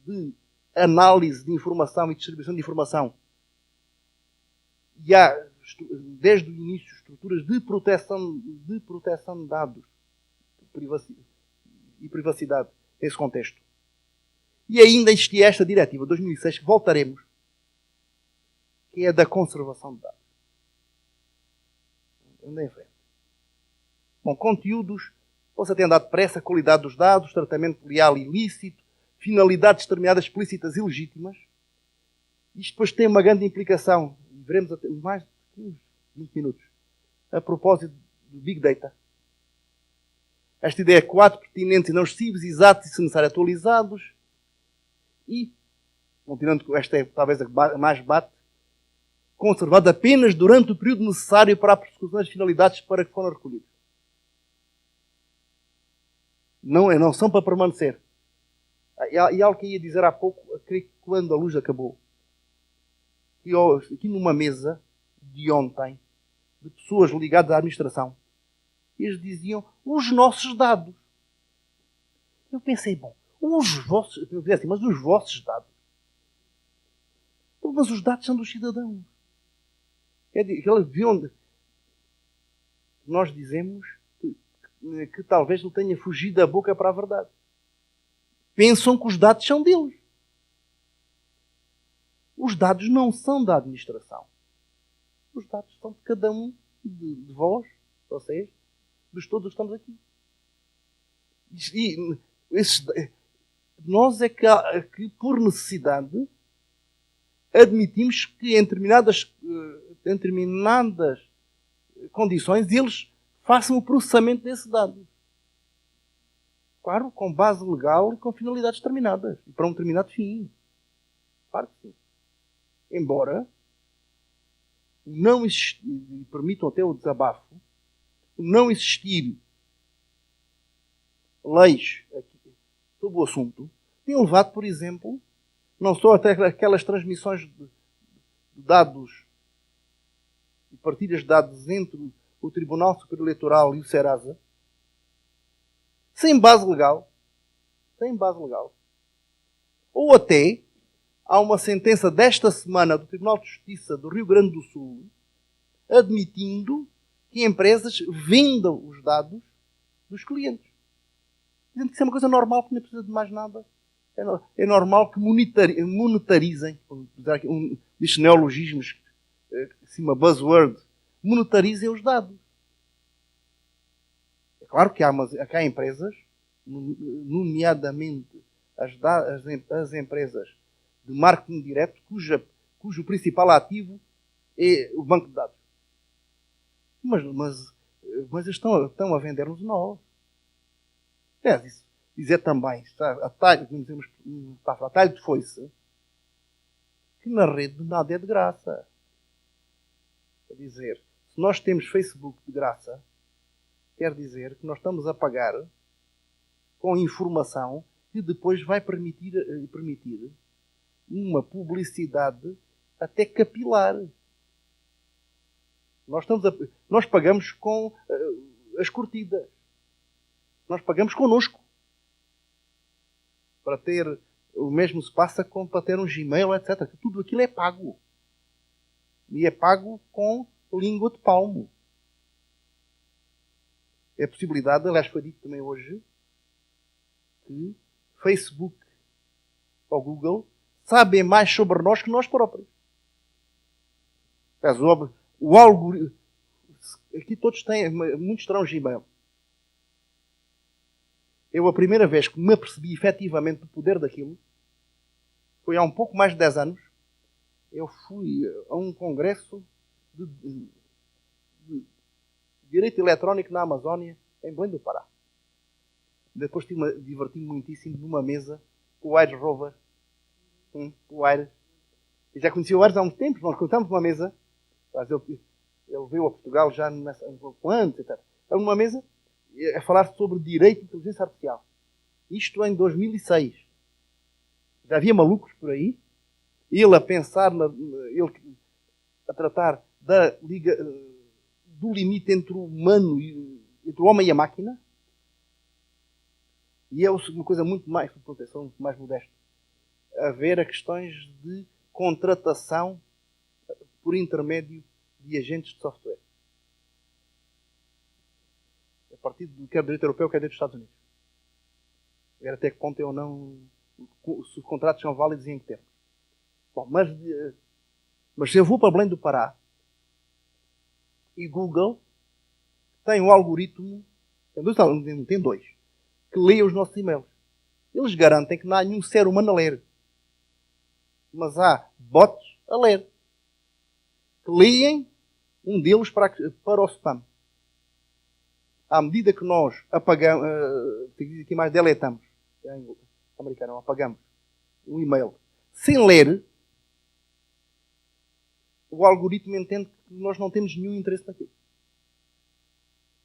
de análise de informação e distribuição de informação. E há, desde o início, estruturas de proteção de dados e privacidade nesse contexto. E ainda existia esta diretiva, 2006, que voltaremos, que é da conservação de dados. Anda em frente. Bom, conteúdos, possa ter andado depressa, qualidade dos dados, tratamento leal e ilícito, finalidades determinadas explícitas e legítimas. Isto depois tem uma grande implicação, e veremos até mais de uns 20 minutos, a propósito do Big Data. Esta ideia é 4 pertinentes e não excessivos, exatos e, se necessário, atualizados. E, continuando com esta, é talvez a que mais bate, conservado apenas durante o período necessário para a persecução das finalidades para que foram recolhidos. Não são para permanecer. E algo que ia dizer há pouco, creio que quando a luz acabou, e aqui numa mesa de ontem, de pessoas ligadas à administração, eles diziam os nossos dados. Eu pensei, bom, os vossos dados. Mas os dados são dos cidadãos. Nós dizemos que talvez não tenha fugido da boca para a verdade. Pensam que os dados são deles. Os dados não são da administração. Os dados são de cada um de vós, vocês, de todos os que estamos aqui. E nós é que, por necessidade, admitimos que em determinadas condições eles façam o processamento desses dados. Claro, com base legal e com finalidades determinadas. E para um determinado fim. Claro que sim. Embora não existir, e permitam até o desabafo, não existir leis sobre o assunto, tem levado, por exemplo, não só até aquelas transmissões de dados e partilhas de dados entre o Tribunal Superior Eleitoral e o Serasa, sem base legal, ou até há uma sentença desta semana do Tribunal de Justiça do Rio Grande do Sul admitindo que empresas vendam os dados dos clientes. Dizendo que isso é uma coisa normal, que não precisa de mais nada. É normal que monetarizem, diz neologismos, uma buzzword, monetarizem os dados. É claro que há empresas, nomeadamente as empresas de marketing direto, cujo principal ativo é o banco de dados. Mas eles estão a vender-nos nós. Isso dizer também, a talho de foice, que na rede nada é de graça. Quer dizer, se nós temos Facebook de graça, quer dizer que nós estamos a pagar com informação que depois vai permitir uma publicidade até capilar. Nós pagamos com as curtidas. Nós pagamos connosco. Para ter, o mesmo se passa para ter um Gmail, etc. Tudo aquilo é pago. E é pago com língua de palmo. É a possibilidade, aliás foi dito também hoje, que Facebook ou Google sabem mais sobre nós que nós próprios. O algoritmo. Aqui todos têm, muitos terão Gmail. Eu, a primeira vez que me apercebi efetivamente do poder daquilo, foi há um pouco mais de 10 anos. Eu fui a um congresso de direito eletrónico na Amazónia, em Belém do Pará. Depois diverti-me muitíssimo numa mesa com o Aires Rover. O Aires. Eu já conhecia o Aires há uns tempos, nós contámos uma mesa. Ele veio a Portugal já um pouco antes, etc. Era uma mesa a falar sobre direito de inteligência artificial. Isto em 2006. Já havia malucos por aí. Ele a pensar, ele a tratar do limite entre o humano, entre o homem e a máquina. E é uma coisa muito mais, muito mais modesta. Haver a questões de contratação por intermédio de agentes de software. A partir do que é direito europeu, que é direito dos Estados Unidos. Ver até que ponto ou não se os contratos são válidos e em que termos. Bom, mas se eu vou para Belém do Pará e Google tem um algoritmo Tem dois. Que leem os nossos e-mails. Eles garantem que não há nenhum ser humano a ler. Mas há bots a ler. Que leem um deles para o spam. À medida que nós apagamos, aqui mais deletamos, em americano, apagamos um e-mail sem ler, o algoritmo entende que nós não temos nenhum interesse naquilo.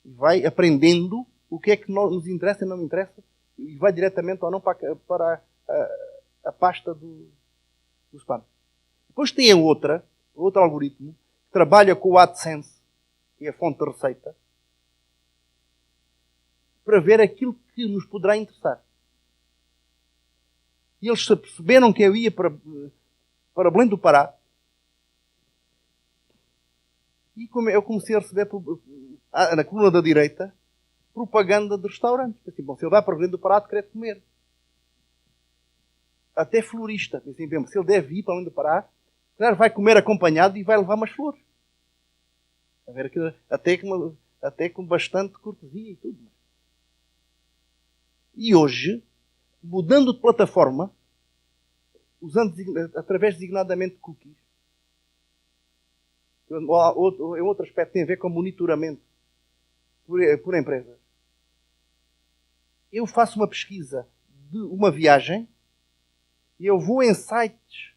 E vai aprendendo o que é que nos interessa e não nos interessa e vai diretamente ou não para a pasta do spam. Depois tem outro algoritmo, que trabalha com o AdSense, que é a fonte de receita, para ver aquilo que nos poderá interessar. E eles perceberam que eu ia para Belém do Pará. E eu comecei a receber, na coluna da direita, propaganda de restaurantes. Assim, bom, se ele vai para Belém do Pará, querer comer. Até florista. Assim, bem, se ele deve ir para Belém do Pará, vai comer acompanhado e vai levar umas flores. A ver, até com bastante cortesia e tudo. E hoje, mudando de plataforma, usando através designadamente cookies, em outro aspecto tem a ver com monitoramento por empresas. Eu faço uma pesquisa de uma viagem e eu vou em sites.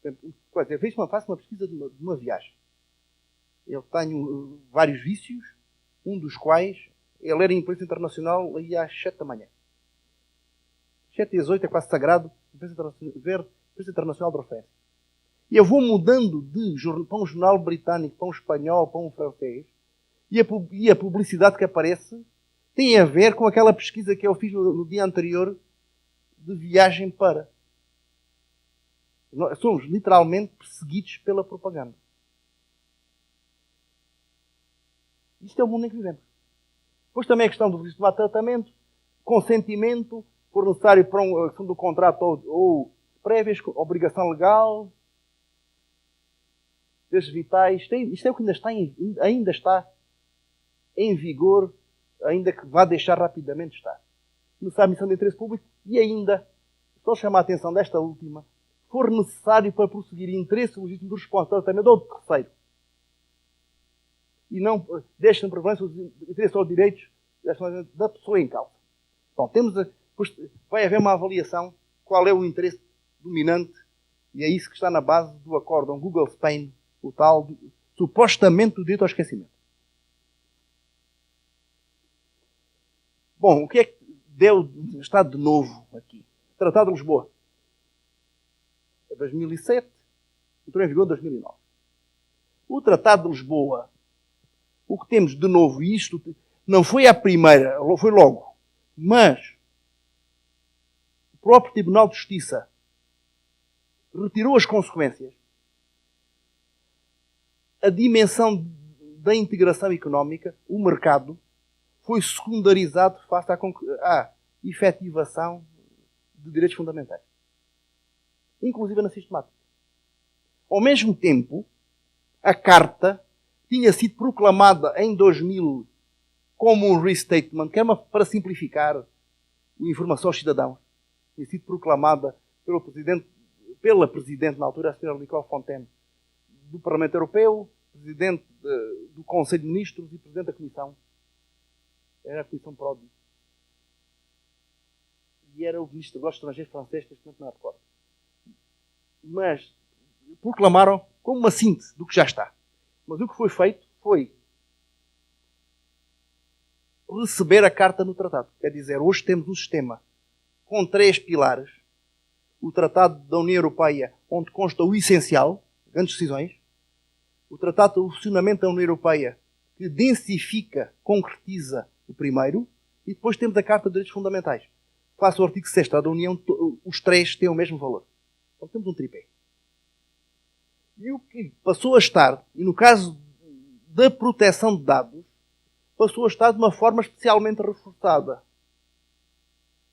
Eu faço uma pesquisa de uma viagem. Eu tenho vários vícios, um dos quais é ler a imprensa internacional aí às 7 da manhã. 7 e às 8 é quase sagrado ver a imprensa internacional de referência. E eu vou mudando para um jornal britânico, para um espanhol, para um francês, e a publicidade que aparece tem a ver com aquela pesquisa que eu fiz no dia anterior de viagem para. Nós somos literalmente perseguidos pela propaganda. Isto é o mundo em que vivemos. Depois também a questão do visto de tratamento, consentimento, for necessário para a questão do contrato ou prévias, obrigação legal, desses vitais. Isto é o que ainda está em vigor, ainda que vá deixar rapidamente estar. Começar a missão de interesse público e ainda, estou a chamar a atenção desta última, for necessário para prosseguir interesse legítimo do responsável também ou do terceiro. E não deixem de prevalência os interesses ou direitos da pessoa em causa. Bom, vai haver uma avaliação qual é o interesse dominante e é isso que está na base do acórdão Google-Spain, o tal, supostamente, do direito ao esquecimento. Bom, o que é que está de novo aqui? Tratado de Lisboa. É 2007, entrou em vigor em 2009. O Tratado de Lisboa, o que temos de novo, e isto não foi a primeira, foi logo, mas o próprio Tribunal de Justiça retirou as consequências. A dimensão da integração económica, o mercado, foi secundarizado face à efetivação de direitos fundamentais. Inclusive na sistemática. Ao mesmo tempo, a Carta tinha sido proclamada em 2000 como um restatement, que era para simplificar a informação aos cidadãos. Tinha sido proclamada pela Presidente, na altura, a Sra. Nicole Fontaine, do Parlamento Europeu, Presidente do Conselho de Ministros e Presidente da Comissão. Era a Comissão Prodi. E era o Ministro dos Estrangeiros francês, que neste momento não recordo. Mas proclamaram como uma síntese do que já está. Mas o que foi feito foi receber a Carta no Tratado. Quer dizer, hoje temos um sistema com 3 pilares. O Tratado da União Europeia, onde consta o essencial, grandes decisões. O Tratado do Funcionamento da União Europeia, que densifica, concretiza o primeiro. E depois temos a Carta de Direitos Fundamentais. Face ao artigo 6 da União, os 3 têm o mesmo valor. Então temos um tripé. E o que passou a estar, e no caso da proteção de dados, passou a estar de uma forma especialmente reforçada.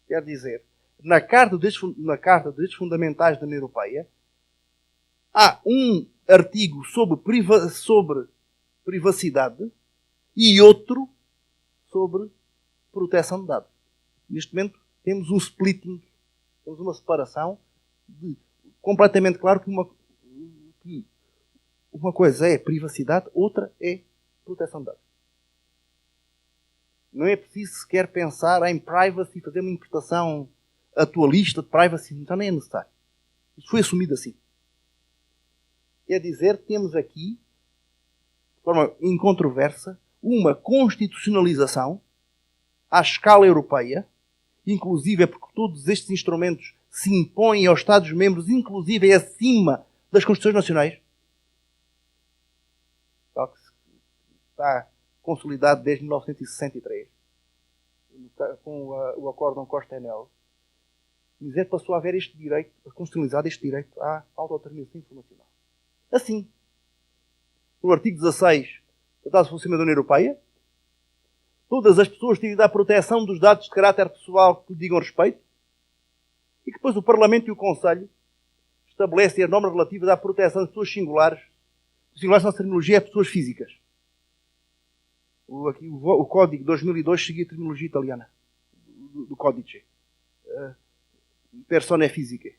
Quer dizer, na Carta de Direitos Fundamentais da União Europeia, há um artigo sobre privacidade e outro sobre proteção de dados. Neste momento temos um splitting, temos uma separação completamente claro que uma coisa é privacidade, outra é proteção de dados. Não é preciso sequer pensar em privacy, fazer uma interpretação atualista de privacy, então nem é necessário. Isso foi assumido assim. Quer dizer, temos aqui, de forma incontroversa, uma constitucionalização à escala europeia, inclusive é porque todos estes instrumentos se impõem aos Estados-membros, inclusive é acima das Constituições Nacionais. Está consolidado desde 1963, com o Acórdão Costa-Enel. Dizer passou a haver este direito, constitucionalizado este direito à autodeterminação informacional. Assim, no artigo 16 do Tratado de Funcionamento da União Europeia, todas as pessoas têm de dar proteção dos dados de caráter pessoal que lhe digam respeito, e que depois o Parlamento e o Conselho estabelecem as normas relativas à proteção de pessoas singulares. Os singulares na terminologia é pessoas físicas. O Código 2002 seguia a terminologia italiana, do Códice. Persona física.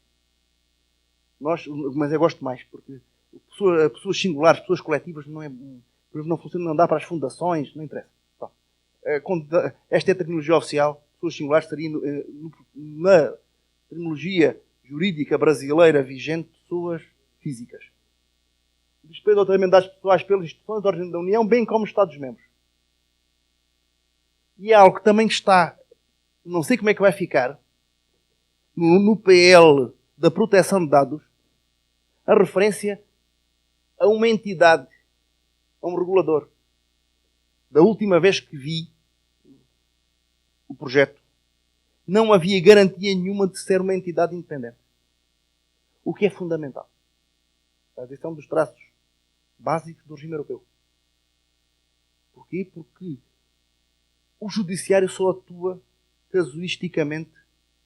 Mas eu gosto mais, porque pessoas singulares, pessoas coletivas, não funciona, não dá para as fundações, não interessa. Esta é a terminologia oficial. Pessoas singulares seriam, na terminologia jurídica brasileira vigente, pessoas físicas. Respeito ao tratamento das pessoas pelas instituições de origem da União, bem como os Estados-membros. E é algo que também está, não sei como é que vai ficar, no PL da proteção de dados, a referência a uma entidade, a um regulador. Da última vez que vi o projeto, não havia garantia nenhuma de ser uma entidade independente. O que é fundamental. Esse é um dos traços básicos do regime europeu. Porquê? Porque o judiciário só atua casuisticamente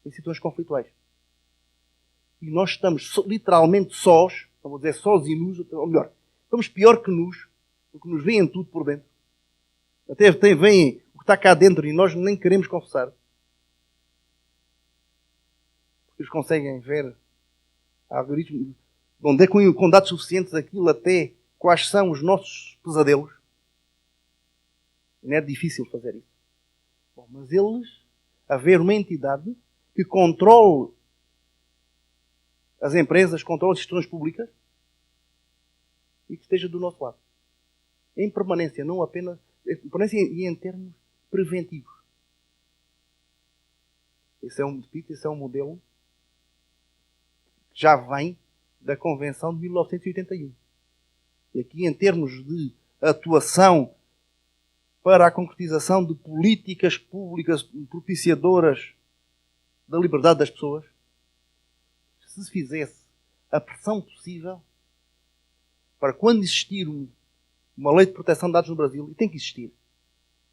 em situações conflituais. E nós estamos literalmente sós, não vou dizer sozinhos, ou melhor, estamos pior que nus, porque nos veem tudo por dentro. Até veem o que está cá dentro e nós nem queremos confessar. Porque eles conseguem ver algoritmos, onde é com dados suficientes aquilo até quais são os nossos pesadelos. Não é difícil fazer isso. Bom, mas haver uma entidade que controle as empresas, controle as instituições públicas e que esteja do nosso lado. Em permanência, não apenas em permanência e em termos preventivos. Esse é um modelo que já vem da Convenção de 1981. E aqui, em termos de atuação para a concretização de políticas públicas propiciadoras da liberdade das pessoas, se fizesse a pressão possível para quando existir uma lei de proteção de dados no Brasil, e tem que existir,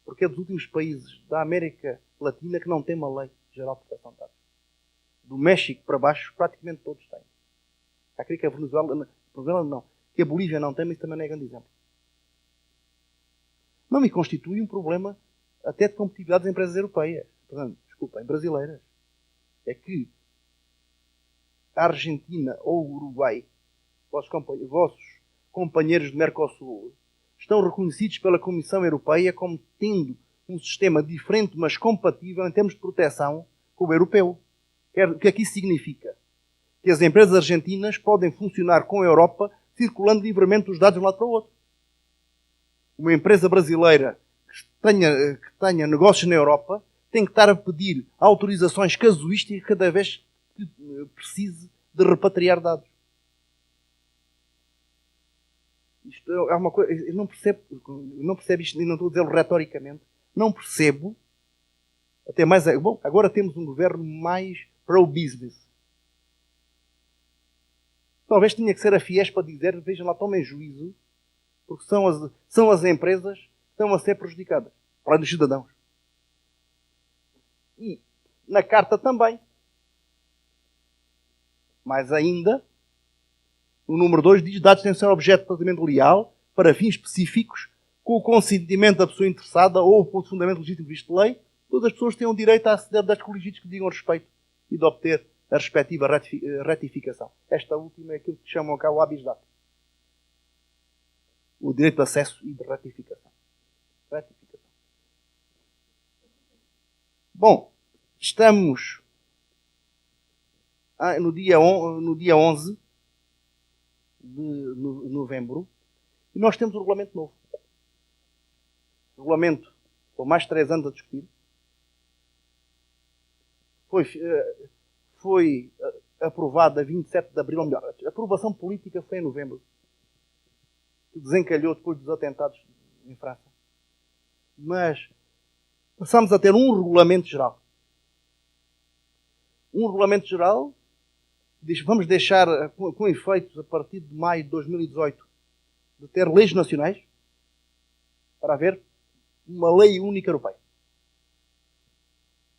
porque é dos últimos países da América Latina que não tem uma lei geral de proteção de dados. Do México para baixo, praticamente todos têm. Há que a Venezuela não. Que a Bolívia não tem, mas também não é grande exemplo. Não me constitui um problema até de competitividade das empresas europeias. Portanto, desculpem, brasileiras. É que a Argentina ou o Uruguai, vossos companheiros de Mercosul, estão reconhecidos pela Comissão Europeia como tendo um sistema diferente, mas compatível em termos de proteção com o europeu. O que é que isso significa? Que as empresas argentinas podem funcionar com a Europa circulando livremente os dados de um lado para o outro. Uma empresa brasileira que tenha negócios na Europa tem que estar a pedir autorizações casuísticas cada vez que precise de repatriar dados. Isto é uma coisa, eu não percebo isto, e não estou a dizê-lo retoricamente, não percebo, até mais, bom, agora temos um governo mais pro-business. Talvez tenha que ser a Fiesp para dizer, vejam lá, tomem juízo, porque são as empresas que estão a ser prejudicadas, para os cidadãos. E na carta também. Mais ainda, o número 2 diz: dados têm de ser objeto de tratamento leal para fins específicos, com o consentimento da pessoa interessada ou por fundamento legítimo visto de lei, todas as pessoas têm o direito a aceder das colegiados que digam respeito e de obter a respectiva ratificação. Esta última é aquilo que chamam cá o habeas data. O direito de acesso e de ratificação. Bom, estamos no dia 11 de novembro e nós temos um regulamento novo. O regulamento, com mais de 3 anos a discutir, foi aprovado a 27 de abril, ou melhor, a aprovação política foi em novembro, que desencalhou depois dos atentados em França. Mas passamos a ter um regulamento geral. Um regulamento geral diz: vamos deixar com efeitos a partir de maio de 2018 de ter leis nacionais para haver uma lei única europeia.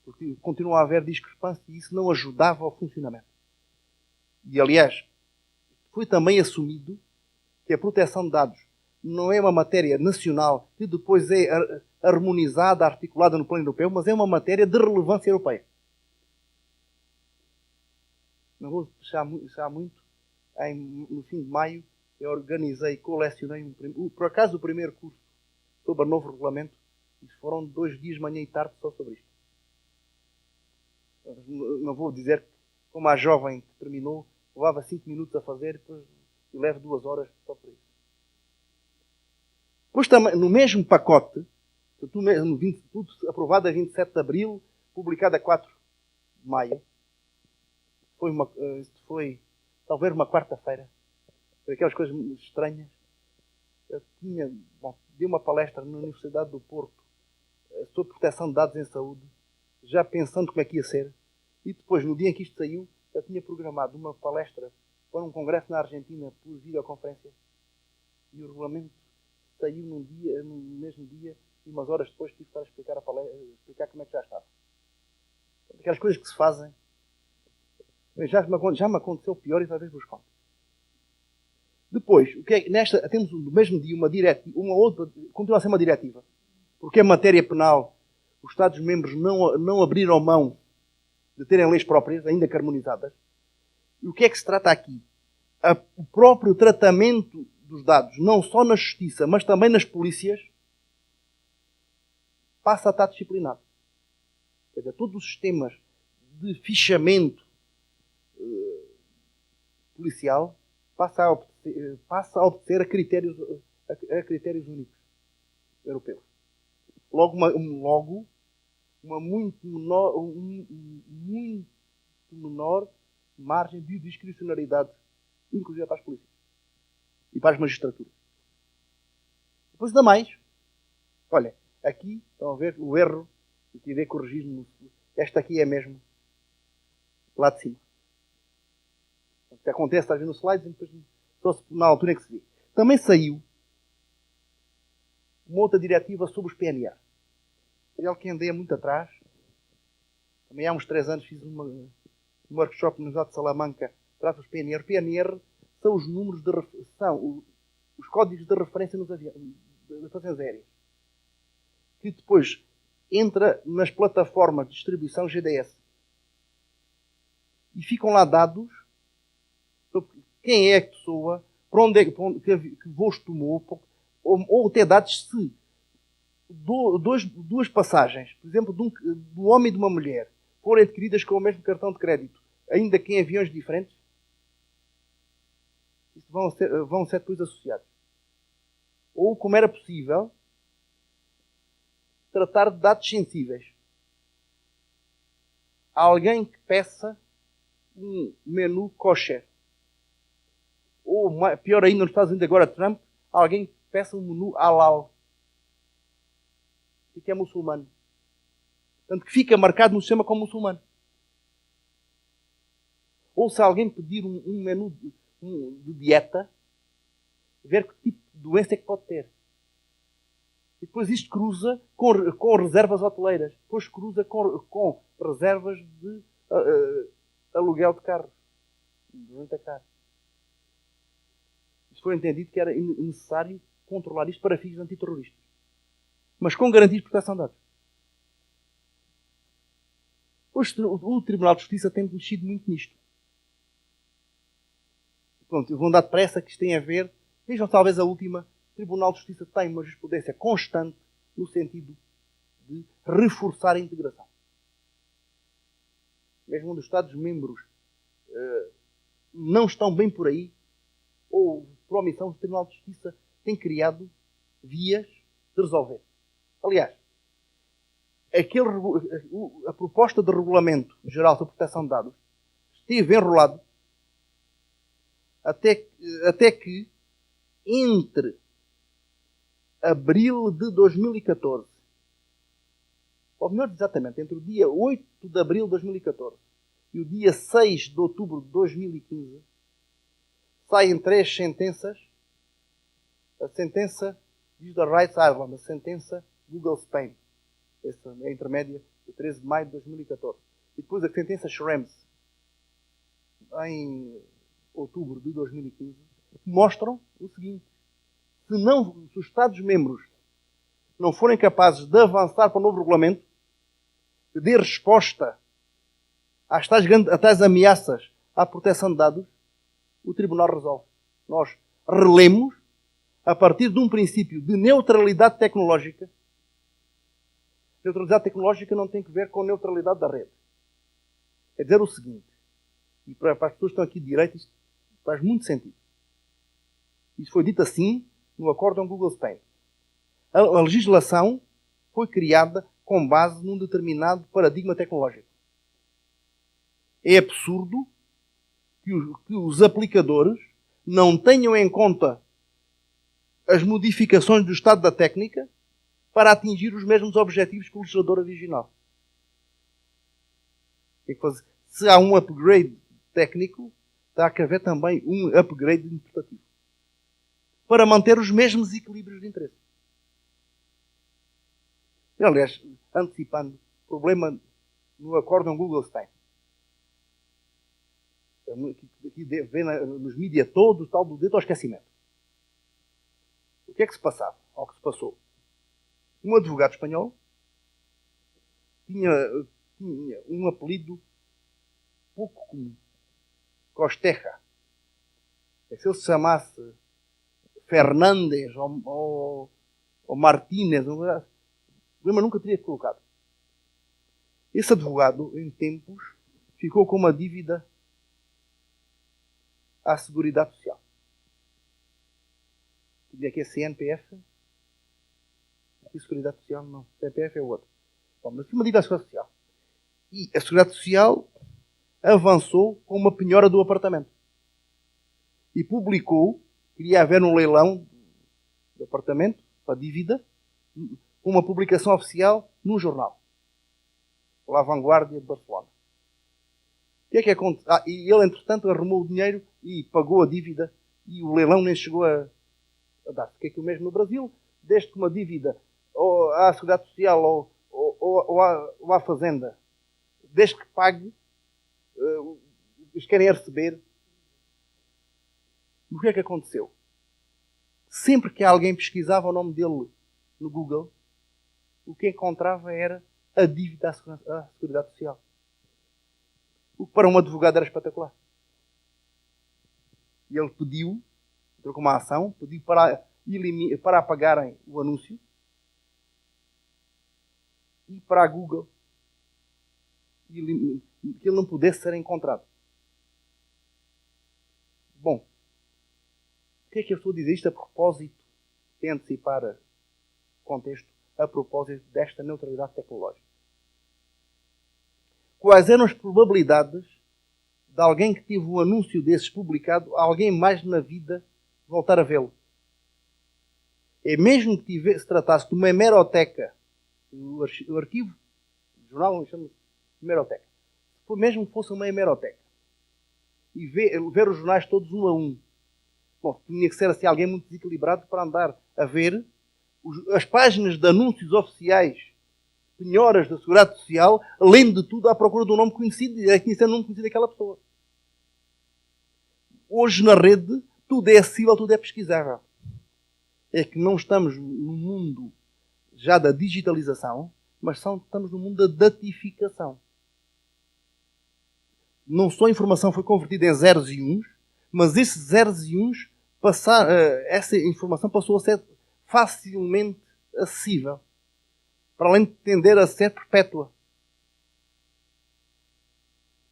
Porque continua a haver discrepância e isso não ajudava ao funcionamento. E, aliás, foi também assumido que a proteção de dados não é uma matéria nacional que depois é harmonizada, articulada no plano europeu, mas é uma matéria de relevância europeia. Não vou deixar muito. No fim de maio, eu organizei, colecionei, por acaso, o primeiro curso sobre o novo regulamento. E foram 2 dias, manhã e tarde, só sobre isto. Não vou dizer que, como a jovem que terminou, levava 5 minutos a fazer e levo 2 horas só por isso. Depois também, no mesmo pacote, tudo aprovado a 27 de abril, publicado a 4 de maio, foi talvez uma quarta-feira, foi aquelas coisas estranhas. Eu dei uma palestra na Universidade do Porto sobre proteção de dados em saúde, já pensando como é que ia ser. E depois, no dia em que isto saiu, eu tinha programado uma palestra para um congresso na Argentina por videoconferência. E o regulamento saiu no mesmo dia, e umas horas depois tive que estar a explicar a palestra, explicar como é que já estava. Aquelas coisas que se fazem. Já me aconteceu pior e talvez vos conto. Depois, temos no mesmo dia uma diretiva, uma outra, continua a ser uma diretiva, porque a matéria penal, os Estados-membros não abriram mão de terem leis próprias, ainda que harmonizadas. E o que é que se trata aqui? O próprio tratamento dos dados, não só na justiça, mas também nas polícias, passa a estar disciplinado. Quer dizer, todos os sistemas de fichamento policial passa a obedecer a critérios únicos europeus. Logo, uma muito menor margem de discricionariedade, inclusive para as polícias e para as magistraturas. Depois ainda mais, olha, aqui estão a ver o erro, eu tive a corrigir-me. Esta aqui é mesmo lá de cima. O que acontece às vezes no slide, depois só na altura em que se vê. Também saiu uma outra diretiva sobre os PNR. Ele que andei muito atrás. Também há uns 3 anos fiz um workshop no Universidade de Salamanca. Trata dos PNR. PNR são os números são os códigos de referência das estações aéreas. Que depois entra nas plataformas de distribuição GDS. E ficam lá dados sobre quem é a pessoa, para onde que voos tomou, ou até dados se duas passagens, por exemplo, de um homem e de uma mulher, forem adquiridas com o mesmo cartão de crédito, ainda que em aviões diferentes, isso vão ser depois associados. Ou, como era possível, tratar de dados sensíveis. Há alguém que peça um menu kosher. Ou, pior ainda, nos Estados Unidos agora, Trump, alguém que peça um menu halal. E que é muçulmano. Portanto, que fica marcado no sistema como muçulmano. Ou se alguém pedir um menu de dieta, ver que tipo de doença é que pode ter. E depois isto cruza com reservas hoteleiras. Depois cruza com reservas de aluguel de carros. De renta-car. Isso foi entendido que era necessário controlar isto para fins antiterroristas. Mas com garantias de proteção de dados. O Tribunal de Justiça tem mexido muito nisto. Pronto, eu vou andar depressa, que isto tem a ver. Vejam, talvez a última. O Tribunal de Justiça tem uma jurisprudência constante no sentido de reforçar a integração. Mesmo onde os Estados-membros não estão bem por aí, ou por omissão, o Tribunal de Justiça tem criado vias de resolver. Aliás, a proposta de regulamento geral sobre proteção de dados esteve enrolado até que entre abril de 2014, ou melhor, exatamente, entre o dia 8 de abril de 2014 e o dia 6 de outubro de 2015, saem 3 sentenças. A sentença Digital Rights Ireland, a sentença Google Spain, essa é a intermédia de 13 de maio de 2014. E depois a sentença Schrems, em outubro de 2015, mostram o seguinte: se os Estados-membros não forem capazes de avançar para o novo regulamento, que dê resposta às tais ameaças à proteção de dados, o Tribunal resolve. Nós relemos a partir de um princípio de neutralidade tecnológica. Neutralidade tecnológica não tem que ver com neutralidade da rede. É dizer o seguinte, e para as pessoas que estão aqui de direito, isto faz muito sentido. Isso foi dito assim no Acórdão Google Spain. A legislação foi criada com base num determinado paradigma tecnológico. É absurdo que os aplicadores não tenham em conta as modificações do estado da técnica para atingir os mesmos objetivos que o legislador original. Se há um upgrade técnico, está a haver também um upgrade interpretativo, para manter os mesmos equilíbrios de interesse. Aliás, antecipando, problema no Acórdão Google Spain. Aqui vê nos mídias todos, tal do dedo ao esquecimento. O que é que se passava? Ou que se passou? Um advogado espanhol tinha um apelido pouco comum. Costeja. Se ele se chamasse Fernández ou Martínez, o problema nunca teria colocado. Esse advogado, em tempos, ficou com uma dívida à Seguridade Social. Tinha aqui a CNPF. Aqui a Seguridade Social não. CNPF é o outro. Bom, mas tinha uma dívida à Seguridade Social. E a Seguridade Social avançou com uma penhora do apartamento. E publicou, queria haver um leilão do apartamento, para dívida, com uma publicação oficial num jornal. La Vanguardia de Barcelona. O que é que aconteceu? E ele, entretanto, arrumou o dinheiro e pagou a dívida e o leilão nem chegou a dar-se. Que é que o mesmo no Brasil, desde que uma dívida ou à Seguridade Social ou à Fazenda, desde que pague, eles querem receber. O que é que aconteceu? Sempre que alguém pesquisava o nome dele no Google, o que encontrava era a dívida à Seguridade Social. O que para um advogado era espetacular. E ele pediu, entrou com uma ação, pediu para apagarem o anúncio e para a Google que ele não pudesse ser encontrado. Bom, o que é que eu estou a dizer isto a propósito de antecipar o contexto, a propósito desta neutralidade tecnológica? Quais eram as probabilidades de alguém que teve um anúncio desses publicado, alguém mais na vida voltar a vê-lo? É mesmo que se tratasse de uma hemeroteca, o arquivo, o jornal chama-se hemeroteca. Mesmo que fosse uma hemeroteca, e ver os jornais todos um a um. Bom, tinha que ser assim alguém muito desequilibrado para andar a ver as páginas de anúncios oficiais, penhoras da Seguridade Social, além de tudo à procura de um nome conhecido, e conhecer o nome conhecido daquela pessoa. Hoje na rede tudo é acessível, tudo é pesquisável. É que não estamos no mundo já da digitalização, mas estamos no mundo da datificação. não só a informação foi convertida em zeros e uns, mas esses zeros e uns, essa informação passou a ser facilmente acessível, para além de tender a ser perpétua.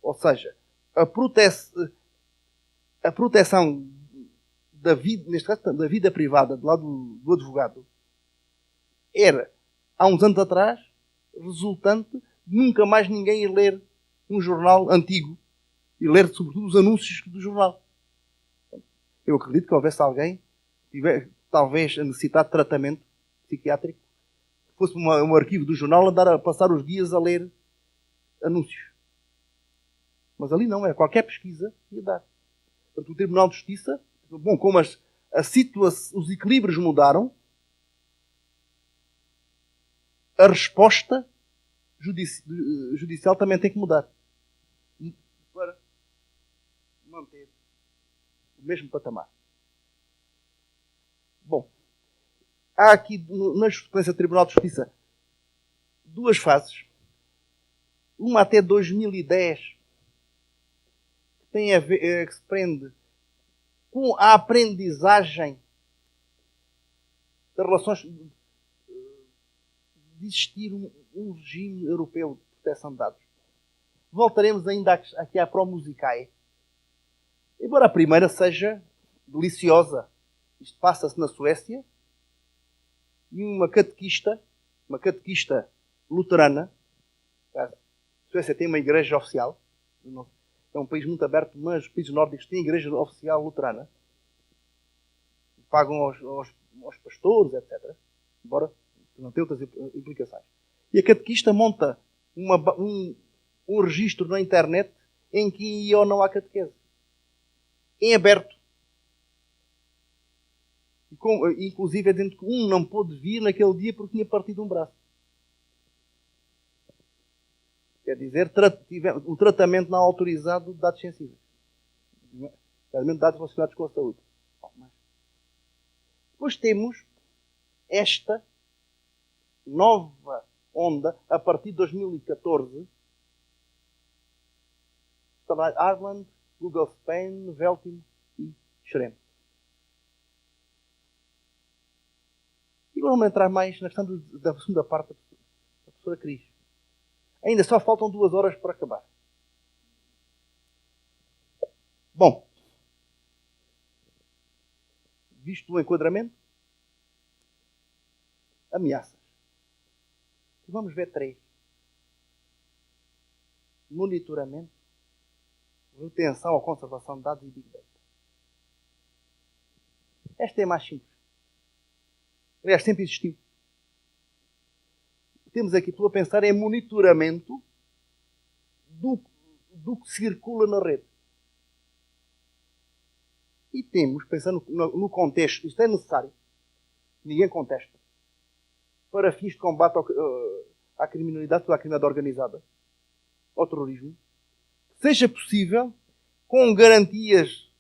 Ou seja, a proteção da vida, neste caso, da vida privada do lado do advogado, era, há uns anos atrás, resultante de nunca mais ninguém ir ler um jornal antigo e ler, sobretudo, os anúncios do jornal. Eu acredito que houvesse alguém que tivesse, talvez, a necessitar de tratamento psiquiátrico, fosse um arquivo do jornal a passar os dias a ler anúncios. Mas ali não é. Qualquer pesquisa ia dar. Portanto, o Tribunal de Justiça, bom, como os equilíbrios mudaram, a resposta judicial também tem que mudar. Para manter o mesmo patamar. Bom, há aqui, na jurisprudência do Tribunal de Justiça, duas fases. Uma até 2010, que tem a ver, que se prende com a aprendizagem das relações de existir um regime europeu de proteção de dados. Voltaremos ainda aqui à Promusicae. Embora a primeira seja deliciosa. Isto passa-se na Suécia e uma catequista luterana, a Suécia tem uma igreja oficial, é um país muito aberto, mas os países nórdicos têm igreja oficial luterana, pagam aos pastores, etc. Embora não tenha outras implicações. E a catequista monta um registro na internet em que ia ou não há catequese. Em aberto. Inclusive dizendo que não pôde vir naquele dia porque tinha partido um braço. Quer dizer, o tratamento não autorizado de dados sensíveis. Dados relacionados com a saúde. Depois temos esta nova onda, a partir de 2014, Ireland, Google Spain, Veltimo e Xrem. E vamos entrar mais na questão da segunda parte da professora Cris. Ainda só faltam 2 horas para acabar. Bom, visto o enquadramento, ameaças. E vamos ver 3. Monitoramento, retenção ou conservação de dados e Big Data. Esta é mais simples. Aliás, sempre existiu. Temos aqui, estou a pensar, em monitoramento do que circula na rede. E temos, pensando no contexto, isto é necessário, ninguém contesta, para fins de combate à criminalidade, toda a criminalidade organizada, ao terrorismo, seja possível, com garantias,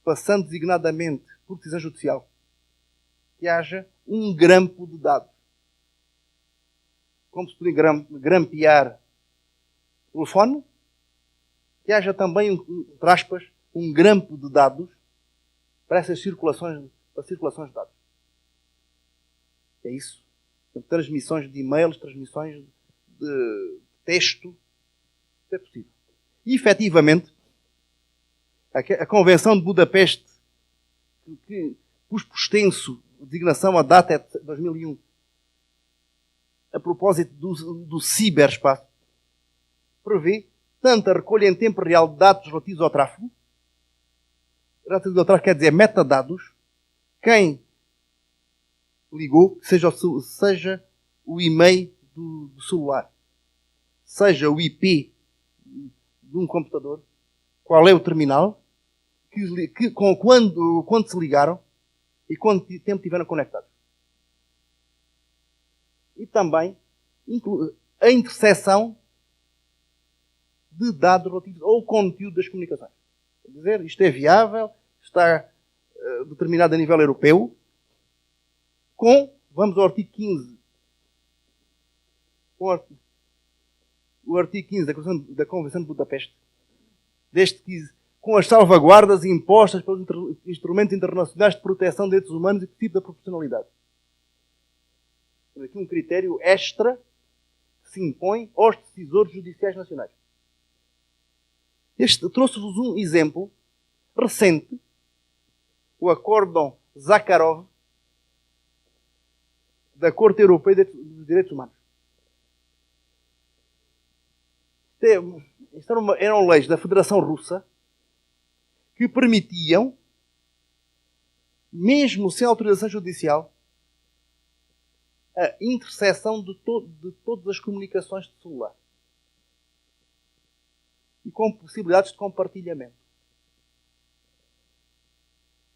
passando designadamente por decisão judicial, que haja um grampo de dados. Como se pode grampear o telefone, que haja também, entre aspas, um grampo de dados para essas circulações de dados. É isso. Transmissões de e-mails, transmissões de texto. Isso é possível. E, efetivamente, a Convenção de Budapeste, que pus por extenso a designação, a data é de 2001, a propósito do ciberespaço, prevê tanto a recolha em tempo real de dados relativos ao tráfego, quer dizer metadados, quem ligou, seja o e-mail do celular, seja o IP de um computador, qual é o terminal, quando se ligaram e quanto tempo estiveram conectados. E também a interseção de dados relativos ao conteúdo das comunicações. Quer dizer, isto é viável, está determinado a nível europeu, vamos ao artigo 15. o artigo 15 da Convenção de Budapeste, desde que, com as salvaguardas impostas pelos instrumentos internacionais de proteção de direitos humanos e princípio da proporcionalidade. Aqui um critério extra que se impõe aos decisores judiciais nacionais. Trouxe-vos um exemplo recente, o Acórdão Zakharov da Corte Europeia dos Direitos Humanos. Eram leis da Federação Russa que permitiam, mesmo sem autorização judicial, a interseção de todas as comunicações de celular e com possibilidades de compartilhamento.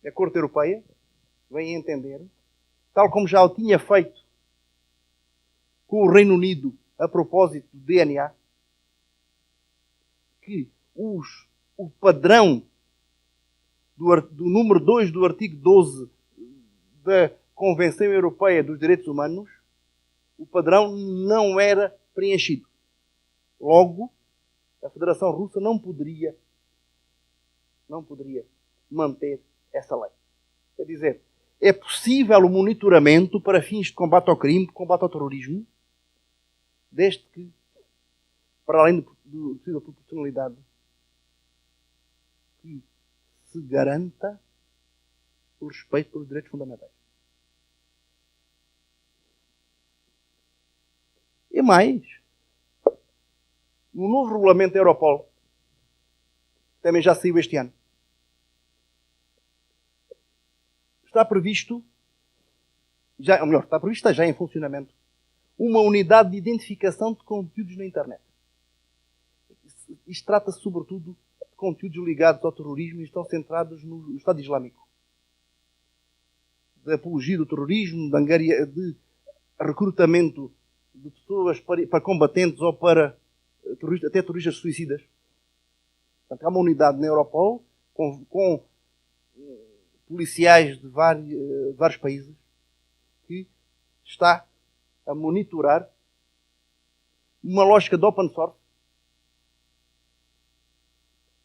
A Corte Europeia vem a entender, tal como já o tinha feito com o Reino Unido a propósito do DNA, que o padrão do número 2 do artigo 12 da Convenção Europeia dos Direitos Humanos, o padrão não era preenchido. Logo, a Federação Russa não poderia manter essa lei. Quer dizer, é possível o monitoramento para fins de combate ao crime, de combate ao terrorismo, desde que, para além da proporcionalidade, que se garanta o respeito pelos direitos fundamentais. E mais, no novo regulamento da Europol, também já saiu este ano, está previsto já em funcionamento, uma unidade de identificação de conteúdos na internet. Isto trata-se sobretudo de conteúdos ligados ao terrorismo e estão centrados no Estado Islâmico. De apologia do terrorismo, de recrutamento de pessoas para combatentes ou para até terroristas suicidas. Portanto, há uma unidade na Europol com policiais de vários países que está a monitorar uma lógica de open source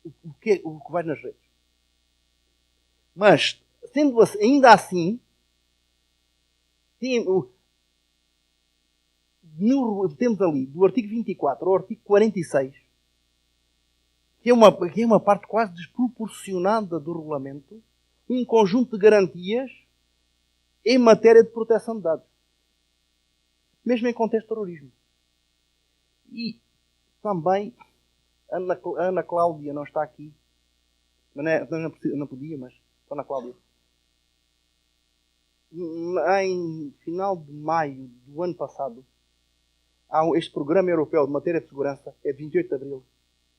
o que vai nas redes. Mas, sendo ainda assim, temos ali, do artigo 24 ao artigo 46, que é uma parte quase desproporcionada do regulamento, um conjunto de garantias em matéria de proteção de dados. Mesmo em contexto de terrorismo. E também, a Ana Cláudia não está aqui, não podia, mas a Ana Cláudia. Em final de maio do ano passado, há este Programa Europeu de Matéria de Segurança, é de 28 de Abril,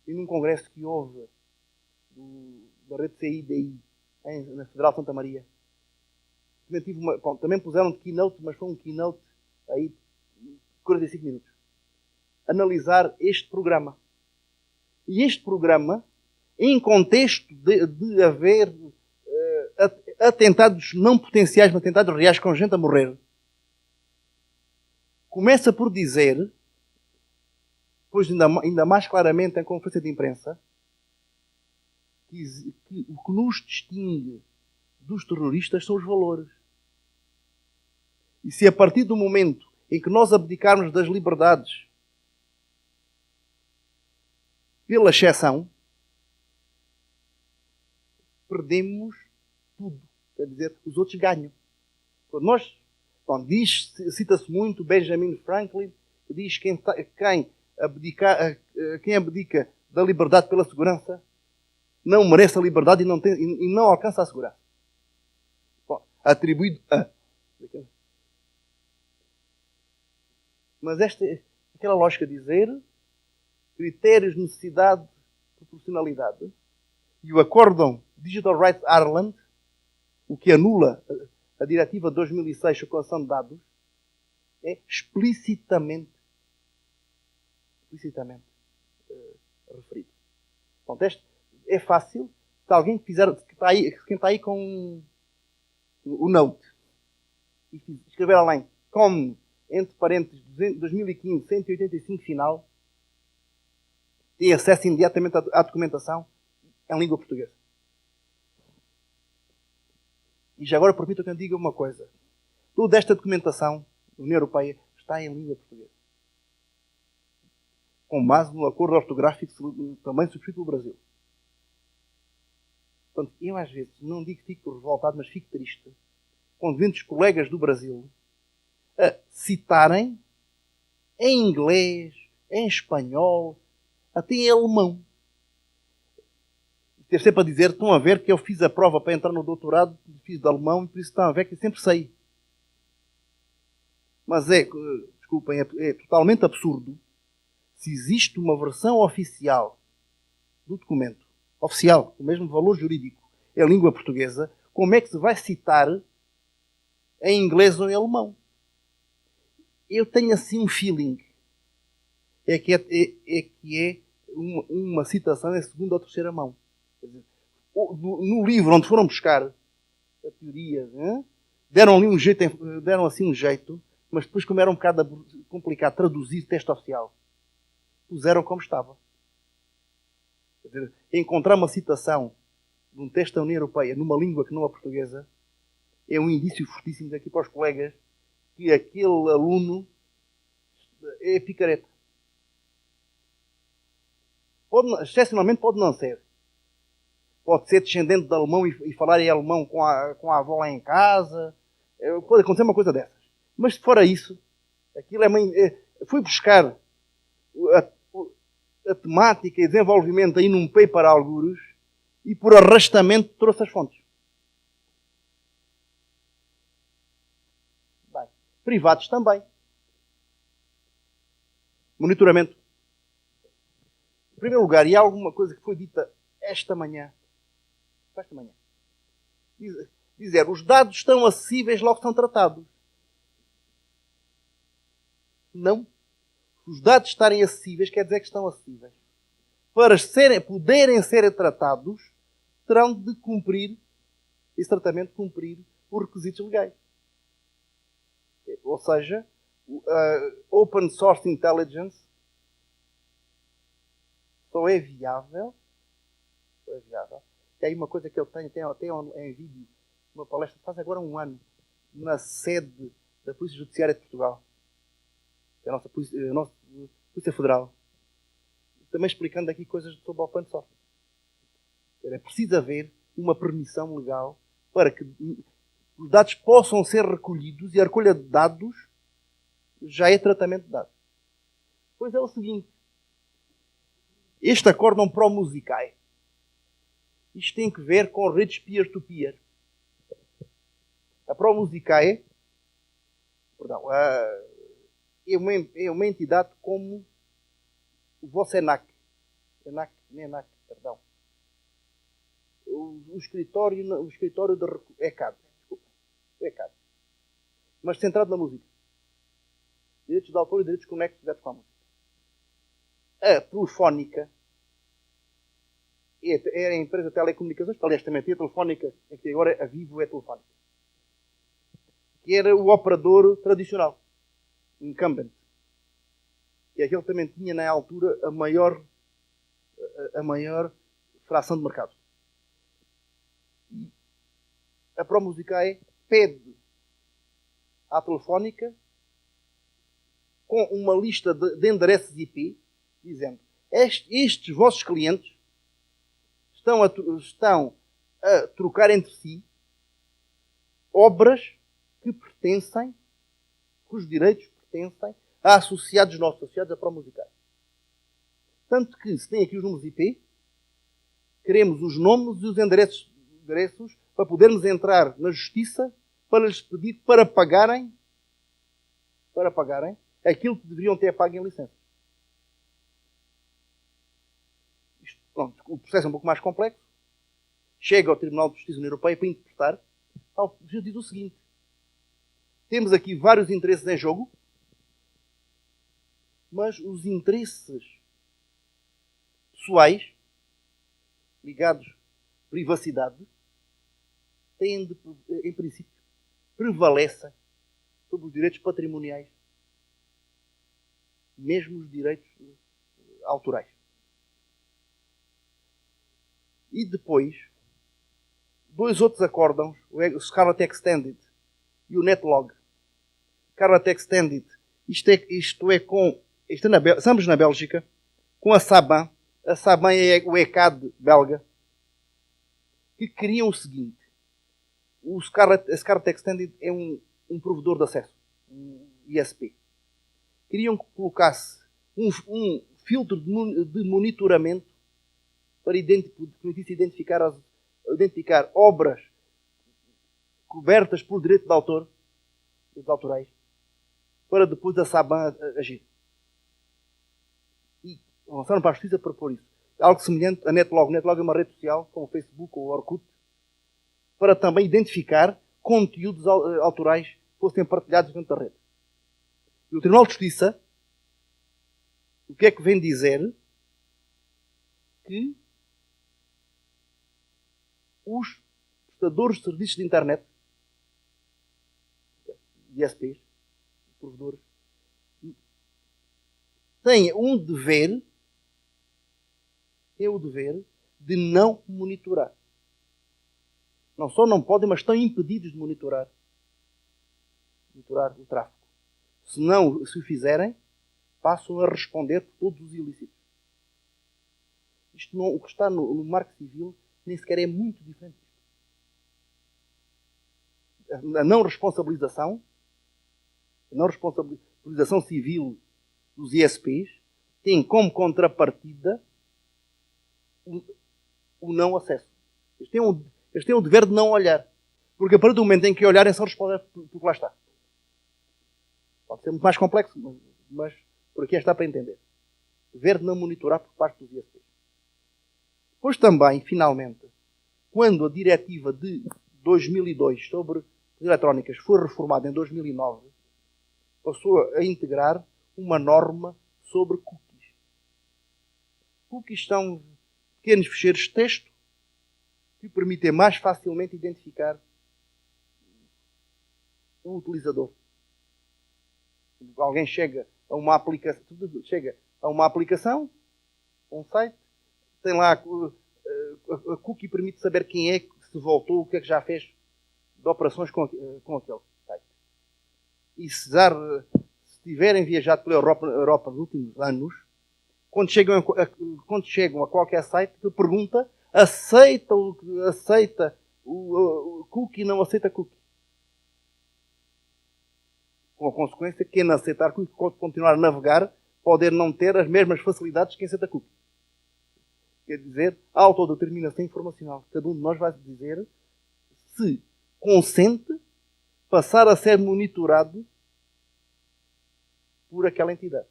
e num congresso que houve da rede CIDI, na Federal de Santa Maria, também puseram de keynote, mas foi um keynote aí de 45 minutos. Analisar este programa. E este programa, em contexto de haver atentados não potenciais, mas atentados reais com gente a morrer, começa por dizer, depois ainda mais claramente em conferência de imprensa, que o que nos distingue dos terroristas são os valores. E se a partir do momento em que nós abdicarmos das liberdades pela exceção, perdemos tudo. Quer dizer, os outros ganham. Cita-se muito Benjamin Franklin, que diz que quem abdica da liberdade pela segurança não merece a liberdade e não alcança a segurança. Bom, atribuído a. Mas esta é aquela lógica de dizer critérios de necessidade, proporcionalidade, e o Acórdão Digital Rights Ireland, o que anula a Diretiva de 2006 sobre a coleção de dados, é explicitamente referido. Portanto, é fácil, se alguém quem está aí com o Note, e escrever além, como, entre parênteses, 2015, 185 final, têm acesso imediatamente à documentação em língua portuguesa. E já agora permita que eu diga uma coisa. Toda esta documentação da União Europeia está em língua portuguesa. Com base no acordo ortográfico também subscrito pelo Brasil. Portanto, eu às vezes não digo que fico revoltado, mas fico triste quando vemos colegas do Brasil a citarem em inglês, em espanhol, até em alemão. Ter sempre a dizer, estão a ver que eu fiz a prova para entrar no doutorado, fiz de alemão, e por isso estão a ver que eu sempre sei. Mas desculpem, é totalmente absurdo se existe uma versão oficial do documento, oficial, com o mesmo valor jurídico, em língua portuguesa, como é que se vai citar em inglês ou em alemão? Eu tenho assim um feeling. É que é uma citação em segunda ou terceira mão. Quer dizer, no livro onde foram buscar a teoria, deram ali um jeito, deram assim um jeito, mas depois, como era um bocado complicado traduzir texto oficial, puseram como estava. Quer dizer, encontrar uma citação de um texto da União Europeia numa língua que não é portuguesa é um indício fortíssimo daqui para os colegas que aquele aluno é picareta. Excepcionalmente pode não ser. Pode ser descendente de alemão e falar em alemão com a avó lá em casa. Pode acontecer uma coisa dessas. Mas fora isso, aquilo foi buscar a temática e desenvolvimento aí num paper algures e por arrastamento trouxe as fontes. Bem, privados também. Monitoramento. Em primeiro lugar, e há alguma coisa que foi dita esta manhã. Dizer, os dados estão acessíveis, logo são tratados. Não. Os dados estarem acessíveis quer dizer que estão acessíveis. Para poderem ser tratados, terão de cumprir, esse tratamento cumprir os requisitos legais. Ou seja, Open Source Intelligence só é viável. E aí uma coisa que eu tenho até em vídeo, uma palestra faz agora um ano, na sede da Polícia Judiciária de Portugal, a nossa Polícia Federal, também explicando aqui coisas sobre o open source. É preciso haver uma permissão legal para que os dados possam ser recolhidos e a recolha de dados já é tratamento de dados. Pois é o seguinte, este acórdão Pro-Musicae, isto tem que ver com redes peer-to-peer. A Pro-Musicae, é uma entidade como o vosso ENAC. O escritório de ECAD. Desculpa. ECAD. Mas centrado na música. Direitos de autor e direitos conexos diretos com a música. A Telefónica era a empresa de telecomunicações, aliás, também tinha a Telefónica, que agora a Vivo é Telefónica. Que era o operador tradicional. Incumbent. E aquele também tinha, na altura, a maior fração de mercado. E a Pro-Musicae pede à Telefónica com uma lista de endereços IP, dizendo, estes vossos clientes estão a trocar entre si obras que pertencem, cujos direitos pertencem a associados nossos, associados a Pro-Musicae. Tanto que, se tem aqui os números IP, queremos os nomes e os endereços para podermos entrar na justiça para lhes pedir para pagarem aquilo que deveriam ter pago em licença. Pronto, o processo é um pouco mais complexo. Chega ao Tribunal de Justiça da União Europeia para interpretar. O juiz diz o seguinte: temos aqui vários interesses em jogo, mas os interesses pessoais ligados à privacidade têm em princípio, prevalecem sobre os direitos patrimoniais, mesmo os direitos autorais. E depois, dois outros acórdãos, o Scarlet Extended e o Netlog. Scarlet Extended, estamos na Bélgica, com a Saban. A Saban é o ECAD belga, que queriam o seguinte. A Scarlet Extended é um provedor de acesso, um ISP. Queriam que colocasse um filtro de monitoramento para permitisse identificar obras cobertas por direito de autor, direitos autorais, para depois a Saban agir. E avançaram para a justiça para pôr isso. Algo semelhante a Netlog. Netlog é uma rede social, como o Facebook ou o Orkut, para também identificar conteúdos autorais que fossem partilhados dentro da rede. E o Tribunal de Justiça, o que é que vem dizer? Que os prestadores de serviços de internet, ISPs, provedores, têm o dever de não monitorar. Não só não podem, mas estão impedidos de monitorar o tráfego. Se o fizerem, passam a responder por todos os ilícitos. O que está no Marco Civil nem sequer é muito diferente. A não responsabilização civil dos ISPs tem como contrapartida o não acesso. Eles têm o dever de não olhar. Porque a partir do momento em que olharem, são responsáveis por que lá está. Pode ser muito mais complexo, mas por aqui está para entender. Dever de não monitorar por parte dos ISPs. Depois também, finalmente, quando a diretiva de 2002 sobre eletrónicas foi reformada em 2009, passou a integrar uma norma sobre cookies. Cookies são pequenos ficheiros de texto que permitem mais facilmente identificar o utilizador. Alguém chega a uma aplicação, um site, tem lá a cookie permite saber quem é que se voltou, o que é que já fez de operações com aquele site. E se tiverem viajado pela Europa nos últimos anos, quando chegam a qualquer site, que pergunta aceita o cookie, não aceita cookie. Com a consequência que quem não aceitar cookie pode continuar a navegar, pode não ter as mesmas facilidades que quem aceita cookie. Quer dizer, a autodeterminação informacional. Cada um de nós vai dizer se consente passar a ser monitorado por aquela entidade.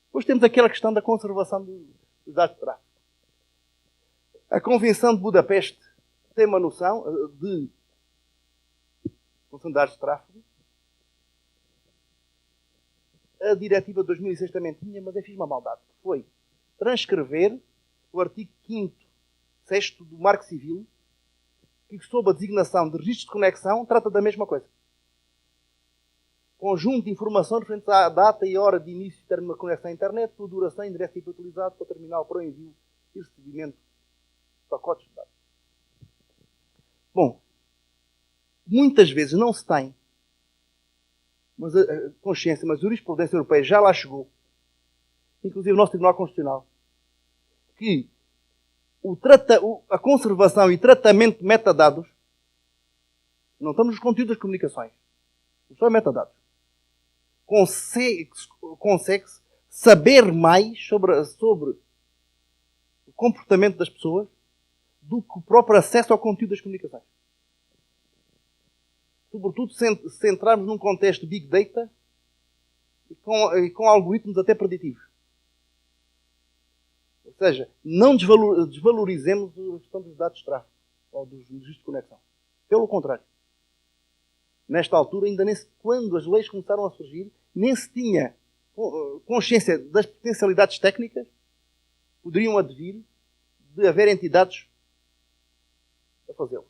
Depois temos aquela questão da conservação dos dados de tráfego. A Convenção de Budapeste tem uma noção de dados de tráfego. A diretiva de 2006 também tinha, mas eu fiz uma maldade. Foi transcrever o artigo 5º, 6º do Marco Civil, que sob a designação de registro de conexão trata da mesma coisa. Conjunto de informação referente à data e hora de início e término da conexão à internet, por duração, endereço IP utilizado para terminal para o envio e recebimento de pacotes de dados. Bom, muitas vezes não se tem consciência, mas a jurisprudência europeia já lá chegou, inclusive o nosso Tribunal Constitucional, que a conservação e tratamento de metadados, não estamos nos conteúdos das comunicações, só metadados, consegue-se saber mais sobre o comportamento das pessoas do que o próprio acesso ao conteúdo das comunicações. Sobretudo se entrarmos num contexto de Big Data e com algoritmos até preditivos. Ou seja, não desvalorizemos a questão dos dados de tráfego ou dos registros de conexão. Pelo contrário. Nesta altura, ainda nem quando as leis começaram a surgir, nem se tinha consciência das potencialidades técnicas, poderiam advir de haver entidades a fazê-lo.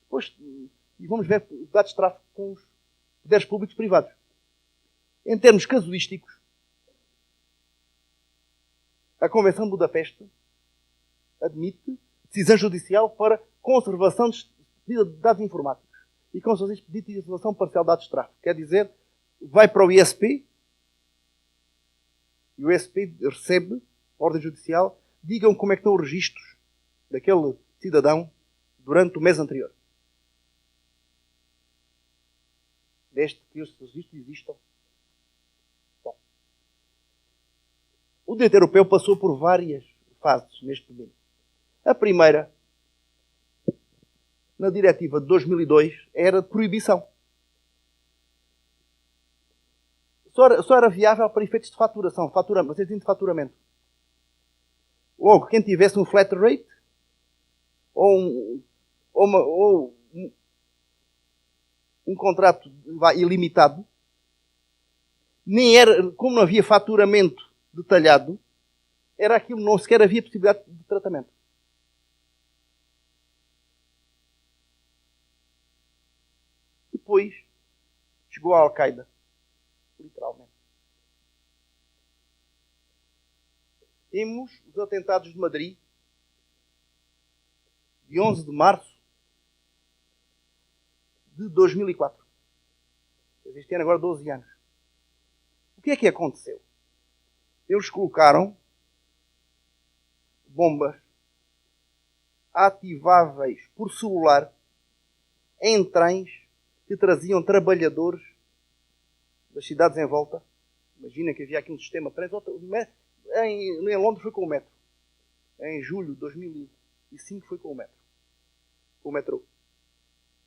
Depois, e vamos ver os dados de tráfego com os poderes públicos e privados. Em termos casuísticos, A Convenção de Budapeste admite decisão judicial para conservação de dados informáticos e concessão de titulação parcial de dados de tráfego. Quer dizer, vai para o ISP e o ISP recebe ordem judicial, digam como é que estão os registros daquele cidadão durante o mês anterior. Desde que estes registros existam. Bom, o direito europeu passou por várias fases neste domínio. A primeira, na diretiva de 2002, era de proibição. Só era viável para efeitos de faturação, de faturamento. Logo, quem tivesse um flat rate ou um contrato ilimitado, nem era, como não havia faturamento detalhado, era aquilo, não sequer havia possibilidade de tratamento. Depois chegou a Al-Qaeda, literalmente. Temos os atentados de Madrid, de 11 de março de 2004. Este ano agora 12 anos. O que é que aconteceu? Eles colocaram bombas ativáveis por celular em trens que traziam trabalhadores das cidades em volta. Imagina que havia aqui um sistema de trens. Em Londres foi com o metro. Em julho de 2005 foi com o metro. Com o metrô.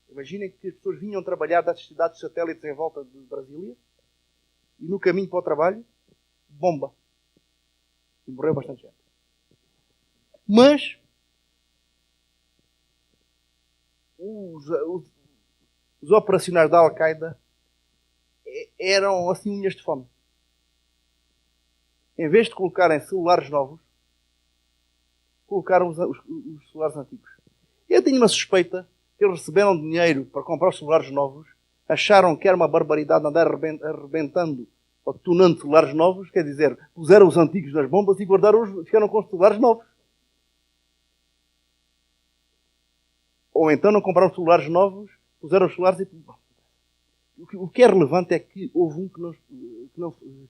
Imaginem que as pessoas vinham trabalhar das cidades satélites em volta de Brasília e no caminho para o trabalho, bomba. E morreu bastante gente. Mas os operacionais da Al-Qaeda eram assim unhas de fome. Em vez de colocarem celulares novos, colocaram os celulares antigos. Eu tenho uma suspeita que eles receberam dinheiro para comprar os celulares novos, acharam que era uma barbaridade andar arrebentando ou tunando celulares novos, quer dizer, puseram os antigos nas bombas e ficaram com os celulares novos. Ou então não compraram celulares novos, puseram os celulares e... O que é relevante é que houve um que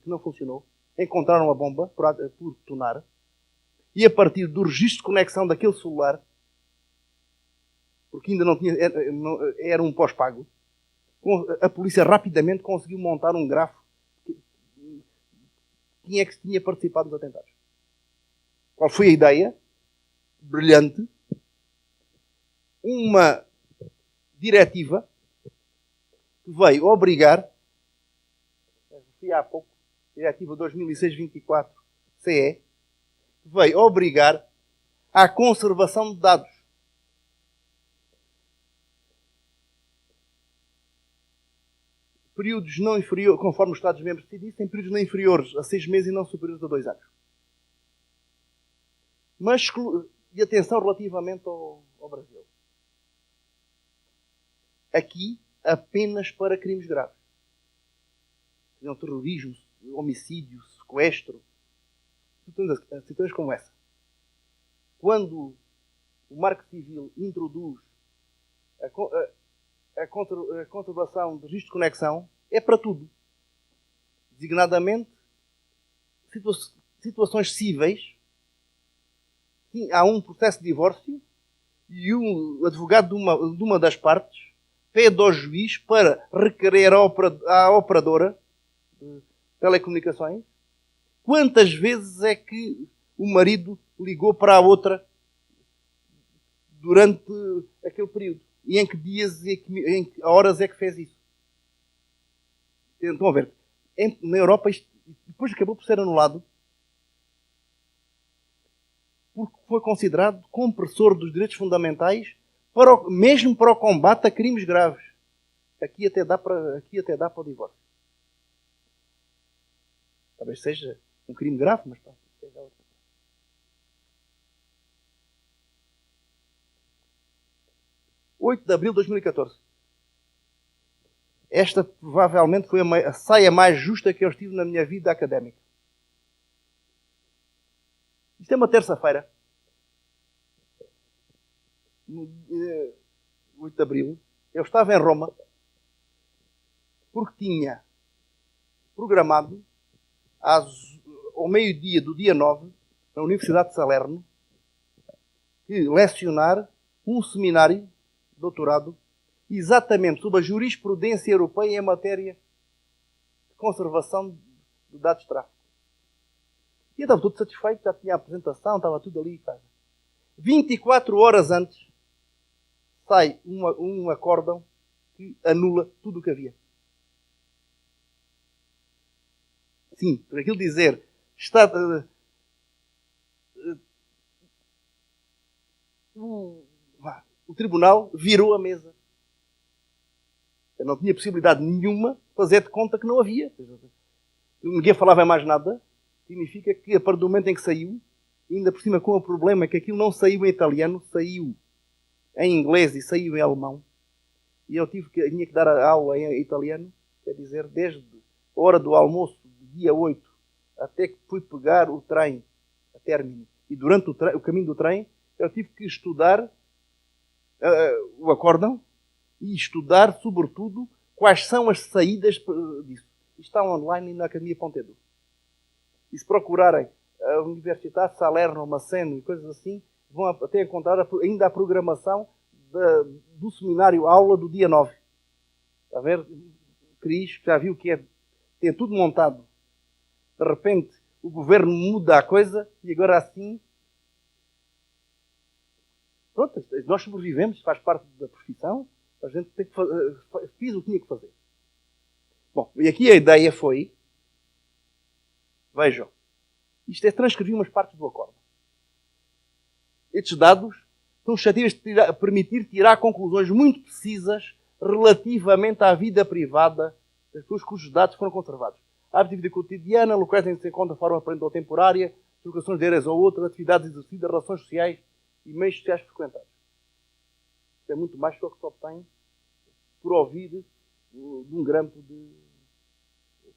não funcionou. Encontraram a bomba por tunar e a partir do registro de conexão daquele celular, porque ainda não tinha, era um pós-pago, a polícia rapidamente conseguiu montar um grafo quem é que tinha participado dos atentados. Qual foi a ideia? Brilhante. Uma diretiva que veio obrigar, referi há pouco, diretiva 2006-24-CE, veio obrigar à conservação de dados. Períodos não inferiores, conforme os Estados-membros decidissem, períodos não inferiores a 6 meses e não superiores a 2 anos. Mas, e atenção relativamente ao Brasil. Aqui, apenas para crimes graves. Terrorismo, homicídio, sequestro. Situações como essa. Quando o Marco Civil introduz a conservação de registro de conexão, é para tudo. Designadamente, situações cíveis. Há um processo de divórcio e o advogado de uma das partes pede ao juiz para requerer à operadora de telecomunicações quantas vezes é que o marido ligou para a outra durante aquele período. E em que dias e em que horas é que fez isso. Estão a ver? Na Europa, isto depois acabou por ser anulado porque foi considerado compressor dos direitos fundamentais mesmo para o combate a crimes graves. Aqui até dá para o divórcio. Talvez seja um crime grave, mas pronto. 8 de abril de 2014. Esta provavelmente foi a saia mais justa que eu tive na minha vida académica. Isto é uma terça-feira, no dia 8 de abril. Eu estava em Roma porque tinha programado ao meio-dia do dia 9, na Universidade de Salerno, lecionar um seminário de doutorado exatamente sobre a jurisprudência europeia em matéria de conservação de dados de tráfego. E eu estava todo satisfeito, já tinha a apresentação, estava tudo ali. 24 horas antes, sai um acórdão que anula tudo o que havia. Sim, por aquilo dizer, o tribunal virou a mesa. Eu não tinha possibilidade nenhuma de fazer de conta que não havia. Ninguém falava mais nada. Significa que a partir do momento em que saiu, ainda por cima com o problema que aquilo não saiu em italiano, saiu em inglês e saiu em alemão. E eu tinha que dar a aula em italiano, quer dizer, desde a hora do almoço, do dia 8, até que fui pegar o trem a Termini. E durante o caminho do trem, eu tive que estudar o acórdão e estudar, sobretudo, quais são as saídas disso. Isto está online na Academia.edu. E se procurarem a Universidade de Salerno, Maceno e coisas assim, vão até encontrar ainda a programação do seminário aula do dia 9. Está a ver? Cris, já viu que tem tudo montado. De repente, o governo muda a coisa e agora assim... Pronto, nós sobrevivemos, faz parte da profissão, a gente tem que fiz o que tinha que fazer. Bom, e aqui a ideia foi... Vejam, isto é transcrever umas partes do acordo. Estes dados são suscetíveis de permitir tirar conclusões muito precisas relativamente à vida privada das pessoas cujos dados foram conservados. A atividade cotidiana, locais em que se encontra de forma aparente ou temporária, deslocações de áreas ou outras, atividades exercidas, relações sociais e meios sociais frequentados. Isto é muito mais do que se obtém por ouvir de um grampo de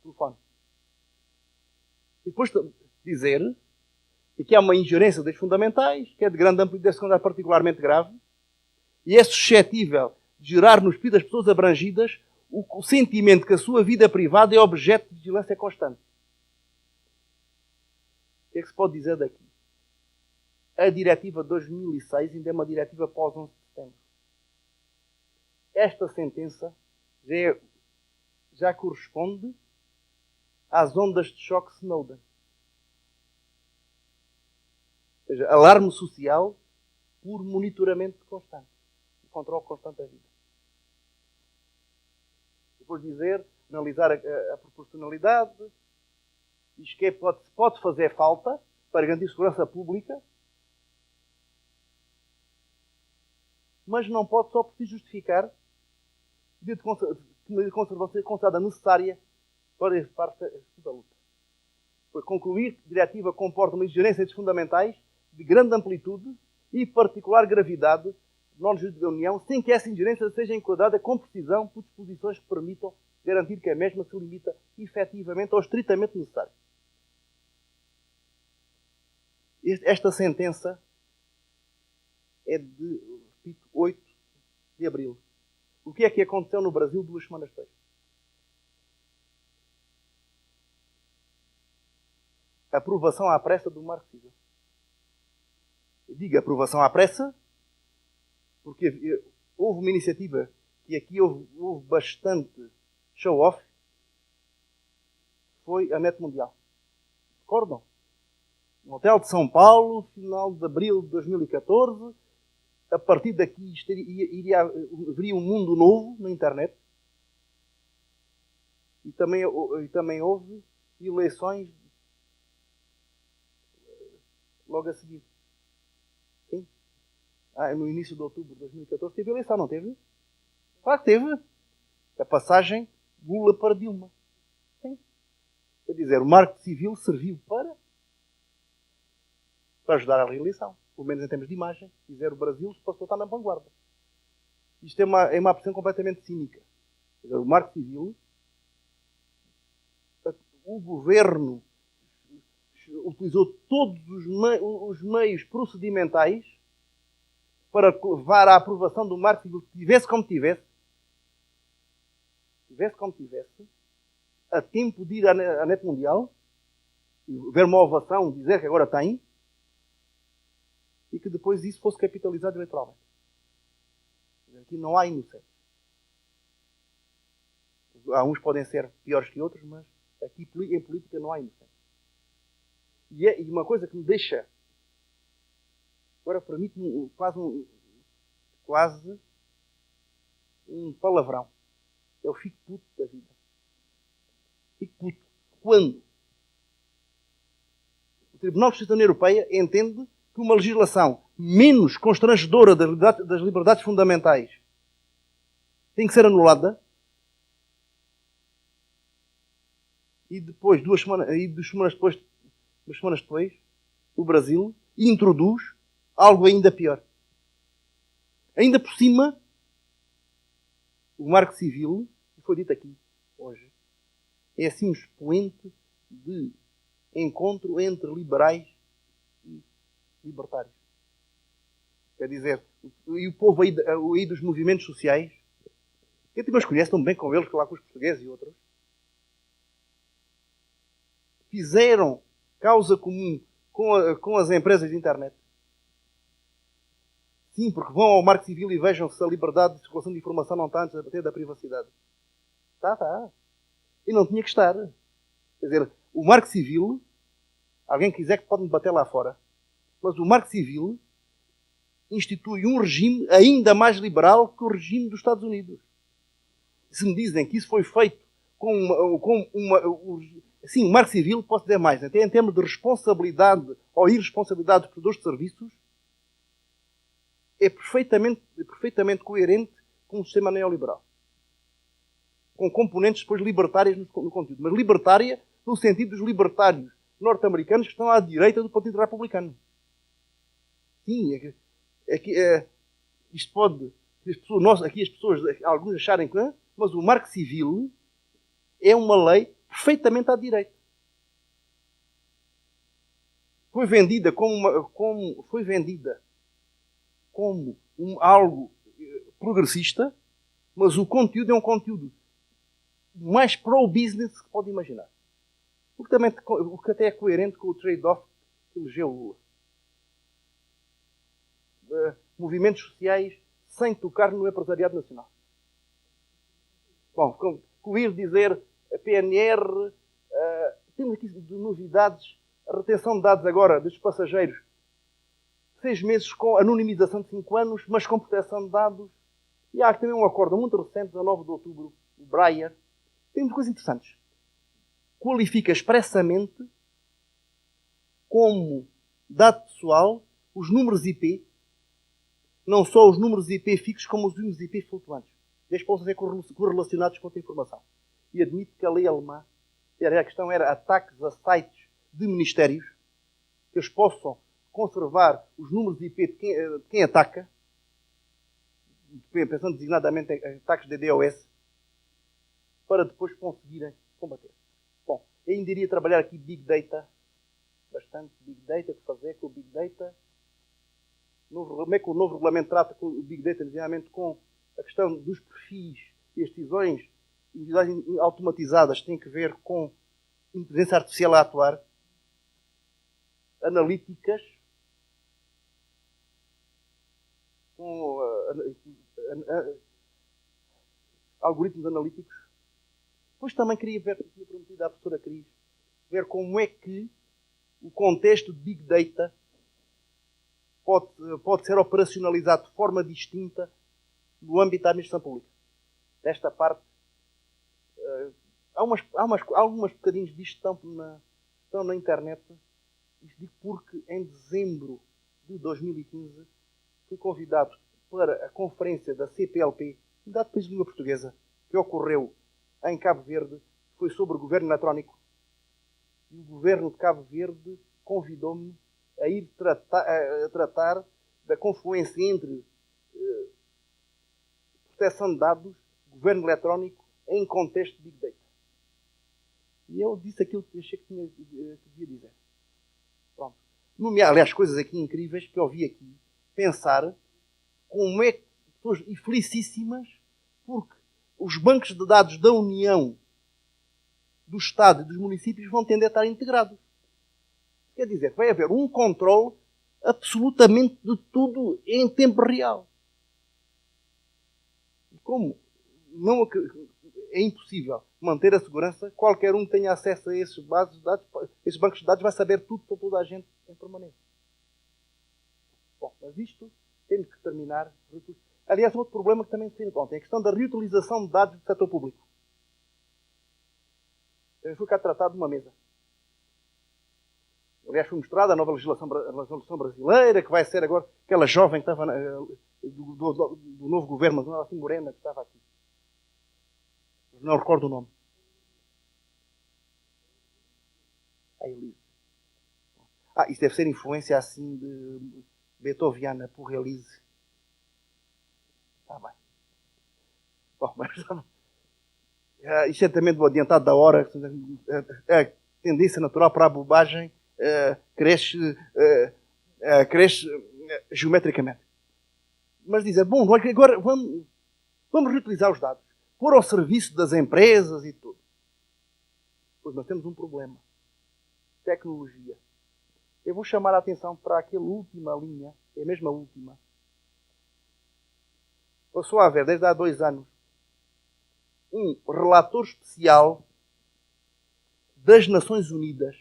telefone. E depois dizer que há uma ingerência dos fundamentais, que é de grande amplitude secundária particularmente grave, e é suscetível de gerar no espírito das pessoas abrangidas o sentimento que a sua vida privada é objeto de vigilância constante. O que é que se pode dizer daqui? A diretiva de 2006 ainda é uma diretiva pós 11 de setembro. Esta sentença já corresponde às ondas de choque Snowden. Ou seja, alarme social por monitoramento constante. Controle constante da vida. Depois dizer, analisar a proporcionalidade, diz que pode fazer falta para garantir segurança pública, mas não pode só por si justificar de conservação ser considerada necessária para esse parte da luta. Para concluir, a diretiva comporta uma exigência de fundamentais de grande amplitude e particular gravidade na legislação da União, sem que essa ingerência seja enquadrada com precisão por disposições que permitam garantir que a mesma se limita efetivamente ao estritamente necessário. Esta sentença é de, repito, 8 de abril. O que é que aconteceu no Brasil 2 semanas depois? A aprovação à pressa do Marco Civil. Eu digo aprovação à pressa porque houve uma iniciativa que aqui houve bastante show-off, foi a Net Mundial. Recordam? No hotel de São Paulo, final de abril de 2014, a partir daqui haveria um mundo novo na internet. E também houve eleições logo a seguir. Sim. No início de outubro de 2014 teve eleição, não teve? Claro que teve. A passagem Lula para Dilma. Sim. Quer dizer, o Marco Civil serviu para ajudar a reeleição. Pelo menos em termos de imagem. Dizer, o Brasil se passou a estar na vanguarda. Isto é uma apreciação completamente cínica. Quer dizer, o Marco Civil, o utilizou todos os meios procedimentais para levar à aprovação do marco civil, tivesse como tivesse, a tempo de ir à net mundial, ver uma ovação, dizer que agora tem, e que depois isso fosse capitalizado eleitoralmente. Aqui não há inocentes. Há uns que podem ser piores que outros, mas aqui em política não há inocentes. E uma coisa que me deixa, agora permite-me quase um palavrão. Eu fico puto da vida. Fico puto. Quando o Tribunal de Justiça da União Europeia entende que uma legislação menos constrangedora das liberdades fundamentais tem que ser anulada, e depois, duas semanas depois, o Brasil introduz algo ainda pior. Ainda por cima, o Marco Civil, que foi dito aqui hoje, é assim um expoente de encontro entre liberais e libertários. Quer dizer, e o povo aí dos movimentos sociais, eu também os conheço tão bem com eles, que lá com os portugueses e outros, fizeram causa comum com as empresas de internet. Sim, porque vão ao Marco Civil e vejam se a liberdade de circulação de informação não está antes de bater da privacidade. Está. E não tinha que estar. Quer dizer, o Marco Civil, alguém quiser que pode me bater lá fora, mas o Marco Civil institui um regime ainda mais liberal que o regime dos Estados Unidos. Se me dizem que isso foi feito sim, o Marco Civil, posso dizer mais, até em termos de responsabilidade ou irresponsabilidade dos prestadores de serviços, é perfeitamente coerente com o sistema neoliberal. Com componentes depois libertárias no conteúdo. Mas libertária no sentido dos libertários norte-americanos que estão à direita do Partido Republicano. Sim, isto pode... Aqui as pessoas, alguns acharem que não, mas o Marco Civil é uma lei perfeitamente à direita. Foi vendida como algo progressista, mas o conteúdo é um conteúdo mais pro-business que pode imaginar. O que até é coerente com o trade-off que elegeu o Lula. Movimentos sociais sem tocar no empresariado nacional. Bom, concluir dizer a PNR, temos aqui de novidades, a retenção de dados agora dos passageiros, 6 meses com anonimização de 5 anos, mas com proteção de dados. E há também um acordo muito recente, 19 de outubro, o Breyer. Tem muitas coisas interessantes. Qualifica expressamente como dado pessoal os números IP, não só os números IP fixos, como os números IP flutuantes. Eles possam ser correlacionados com outra informação. E admito que a lei alemã, a questão era ataques a sites de ministérios, que eles possam conservar os números IP de quem ataca, pensando designadamente em ataques de DDoS, para depois conseguirem combater. Bom, eu ainda iria trabalhar aqui Big Data, bastante Big Data, o que fazer com o Big Data, como é que o novo regulamento trata com o Big Data, designadamente com a questão dos perfis e as decisões automatizadas têm que ver com inteligência artificial a atuar, analíticas, com algoritmos analíticos. Depois também queria ver, tinha prometido à professora Cris, ver como é que o contexto de Big Data pode ser operacionalizado de forma distinta no âmbito da administração pública. Desta parte, há algumas bocadinhos disto estão na internet. Isto digo porque em dezembro de 2015 fui convidado para a conferência da CPLP, Unidade de Países de Língua Portuguesa, que ocorreu em Cabo Verde, foi sobre o governo eletrónico. E o governo de Cabo Verde convidou-me a ir tratar da confluência entre proteção de dados, governo eletrónico, em contexto de Big Data. E eu disse aquilo que achei que devia dizer. aliás, coisas aqui incríveis que eu ouvi aqui, pensar como é que pessoas felicíssimas, porque os bancos de dados da União, do Estado e dos municípios vão tender a estar integrados. Quer dizer, vai haver um controle absolutamente de tudo em tempo real. Como não é impossível manter a segurança, qualquer um que tenha acesso a esses bases de dados, esses bancos de dados vai saber tudo sobre toda a gente em permanência. Bom, mas isto temos que terminar. Aliás, outro problema que também se tem em conta é a questão da reutilização de dados do setor público. Eu fui cá tratado numa mesa. Aliás, foi mostrada a nova legislação brasileira, que vai ser agora aquela jovem que estava do novo governo, não era assim morena, que estava aqui. Não recordo o nome. A Elise. Isso deve ser influência assim de beethoviana por Elise. Está bem. Bom, mas isto é também do adiantado da hora. A tendência natural para a bobagem cresce geometricamente. Mas dizer, bom, agora vamos reutilizar os dados, pôr ao serviço das empresas e tudo. Pois nós temos um problema. Tecnologia. Eu vou chamar a atenção para aquela última linha, é a mesma última. Passou a haver, desde há 2 anos, um relator especial das Nações Unidas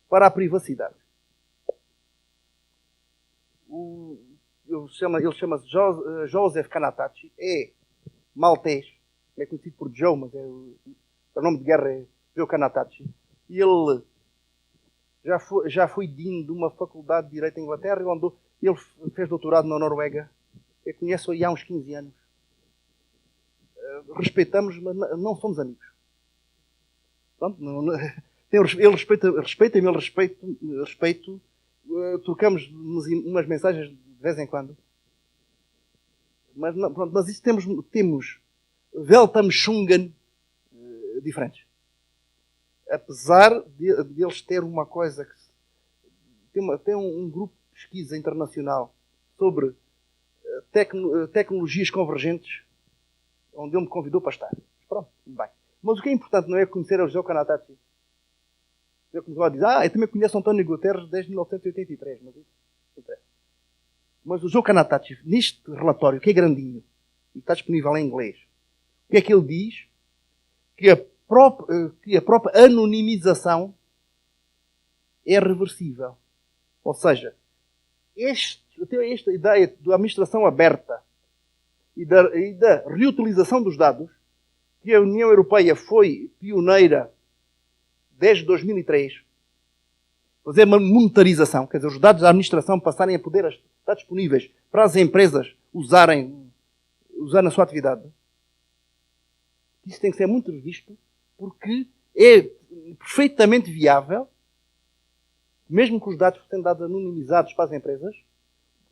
para a privacidade. Ele chama-se Joseph Canatacci, é maltês, é conhecido por Joe, mas o nome de guerra é Joe Canatacci. E ele já foi dean de uma faculdade de Direito em Inglaterra, ele fez doutorado na Noruega. Eu conheço-o há uns 15 anos. Respeitamos, mas não somos amigos. Pronto, ele respeita-me, ele respeito. Trocamos umas mensagens de vez em quando. Mas isso temos Weltanschauungen diferentes. Apesar de eles ter uma coisa que tem um grupo de pesquisa internacional sobre tecnologias convergentes, onde ele me convidou para estar. Pronto, bem. Mas o que é importante não é conhecer o Joe Canatacci. Ele começou a dizer, eu também conheço António Guterres desde 1983, mas isso não interessa. Mas o Joe Canatacci, neste relatório, que é grandinho, e está disponível em inglês, o que é que ele diz? Que a própria anonimização é reversível. Ou seja, esta ideia da administração aberta e da reutilização dos dados, que a União Europeia foi pioneira desde 2003, fazer uma monetarização, quer dizer, os dados da administração passarem a poder estar disponíveis para as empresas usar na sua atividade. Isso tem que ser muito revisto, porque é perfeitamente viável, mesmo que os dados sejam dados anonimizados para as empresas,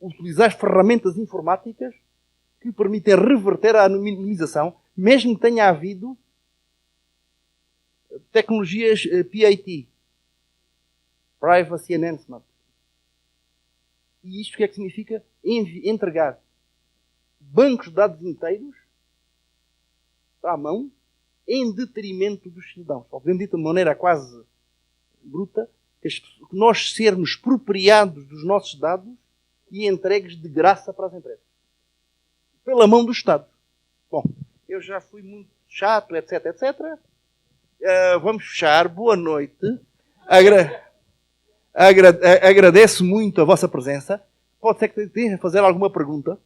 utilizar ferramentas informáticas que permitem reverter a anonimização, mesmo que tenha havido tecnologias PAT, Privacy Enhancement. E isto o que é que significa? Entregar bancos de dados inteiros para a mão, em detrimento dos cidadãos. Ou podemos dizer de maneira quase bruta, que nós sermos expropriados dos nossos dados e entregues de graça para as empresas. Pela mão do Estado. Bom, eu já fui muito chato, etc, etc. Vamos fechar. Boa noite. Agradeço muito a vossa presença. Pode ser que tenham a fazer alguma pergunta.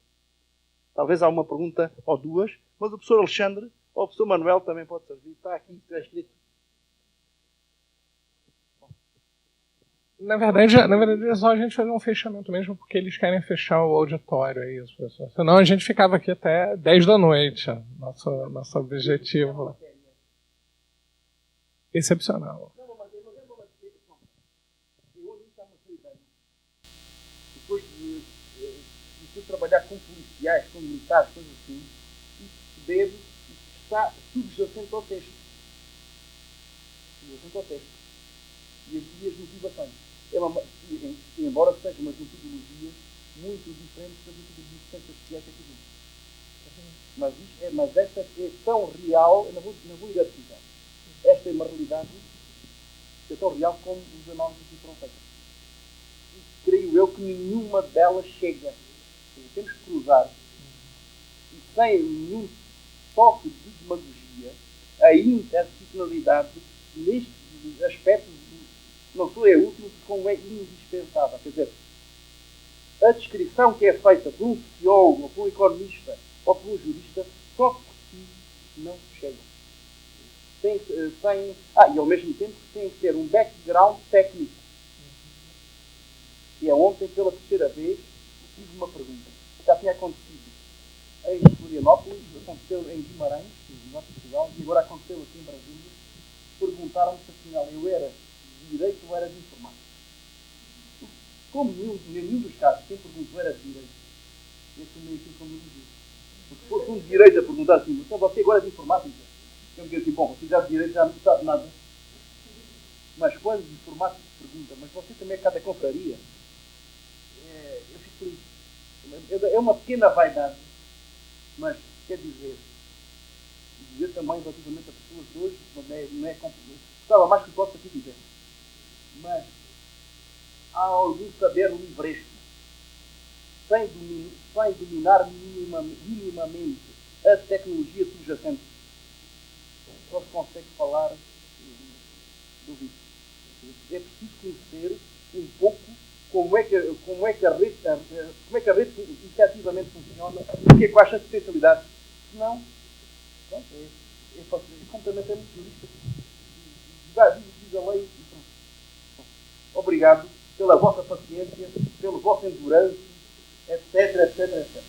Talvez alguma pergunta ou duas. Mas o professor Alexandre ou o professor Manuel também pode servir. Está aqui, está escrito. Na verdade é só a gente fazer um fechamento mesmo, porque eles querem fechar o auditório, é isso, pessoal. Senão a gente ficava aqui até 10 da noite. Nosso objetivo. Excepcional. Depois de trabalhar com policiais, com militares, coisas assim, e perceber que está subjacente ao texto. Subjacente ao texto. E as motivações. embora seja uma metodologia muito diferente das metodologias de ciências sociais que aqui vimos. Mas esta é tão real, eu não vou identificar. Esta é uma realidade que é tão real como os análises que foram feitas. E creio eu que nenhuma delas chega. Temos que cruzar. E sem nenhum toque de demagogia, a interdisciplinaridade neste aspecto não só é útil, como é indispensável. Quer dizer, a descrição que é feita por um sociólogo, ou por um economista, ou por um jurista, só por si não chega. E ao mesmo tempo tem que ter um background técnico. E é ontem, pela terceira vez, tive uma pergunta. Já tinha acontecido em Florianópolis, aconteceu em Guimarães, no norte de Portugal, e agora aconteceu aqui em Brasília. Perguntaram-me se afinal eu era de direito ou era de informática. Como nenhum dos casos, quem perguntou era de direito, eu assumi aquilo como elogio. Porque se fosse um de direito a perguntar assim, então você agora é de informática? Eu me digo assim, bom, você já de direito já não sabe nada. Mas quando de informática se pergunta, mas você também é cada confraria? Eu fico feliz. É uma pequena vaidade, mas quer dizer também relativamente a pessoas de hoje, não é complicado. Gostava mais que possa aqui dizer. Mas há algum saber livresco, sem dominar minimamente a tecnologia subjacente, só se consegue falar do vídeo. É preciso conhecer um pouco como é que a rede efetivamente funciona, quais são as potencialidades. Senão, é completamente jurista. Diz a lei e pronto. Obrigado pela vossa paciência, pelo vosso endurance, etc, etc, etc.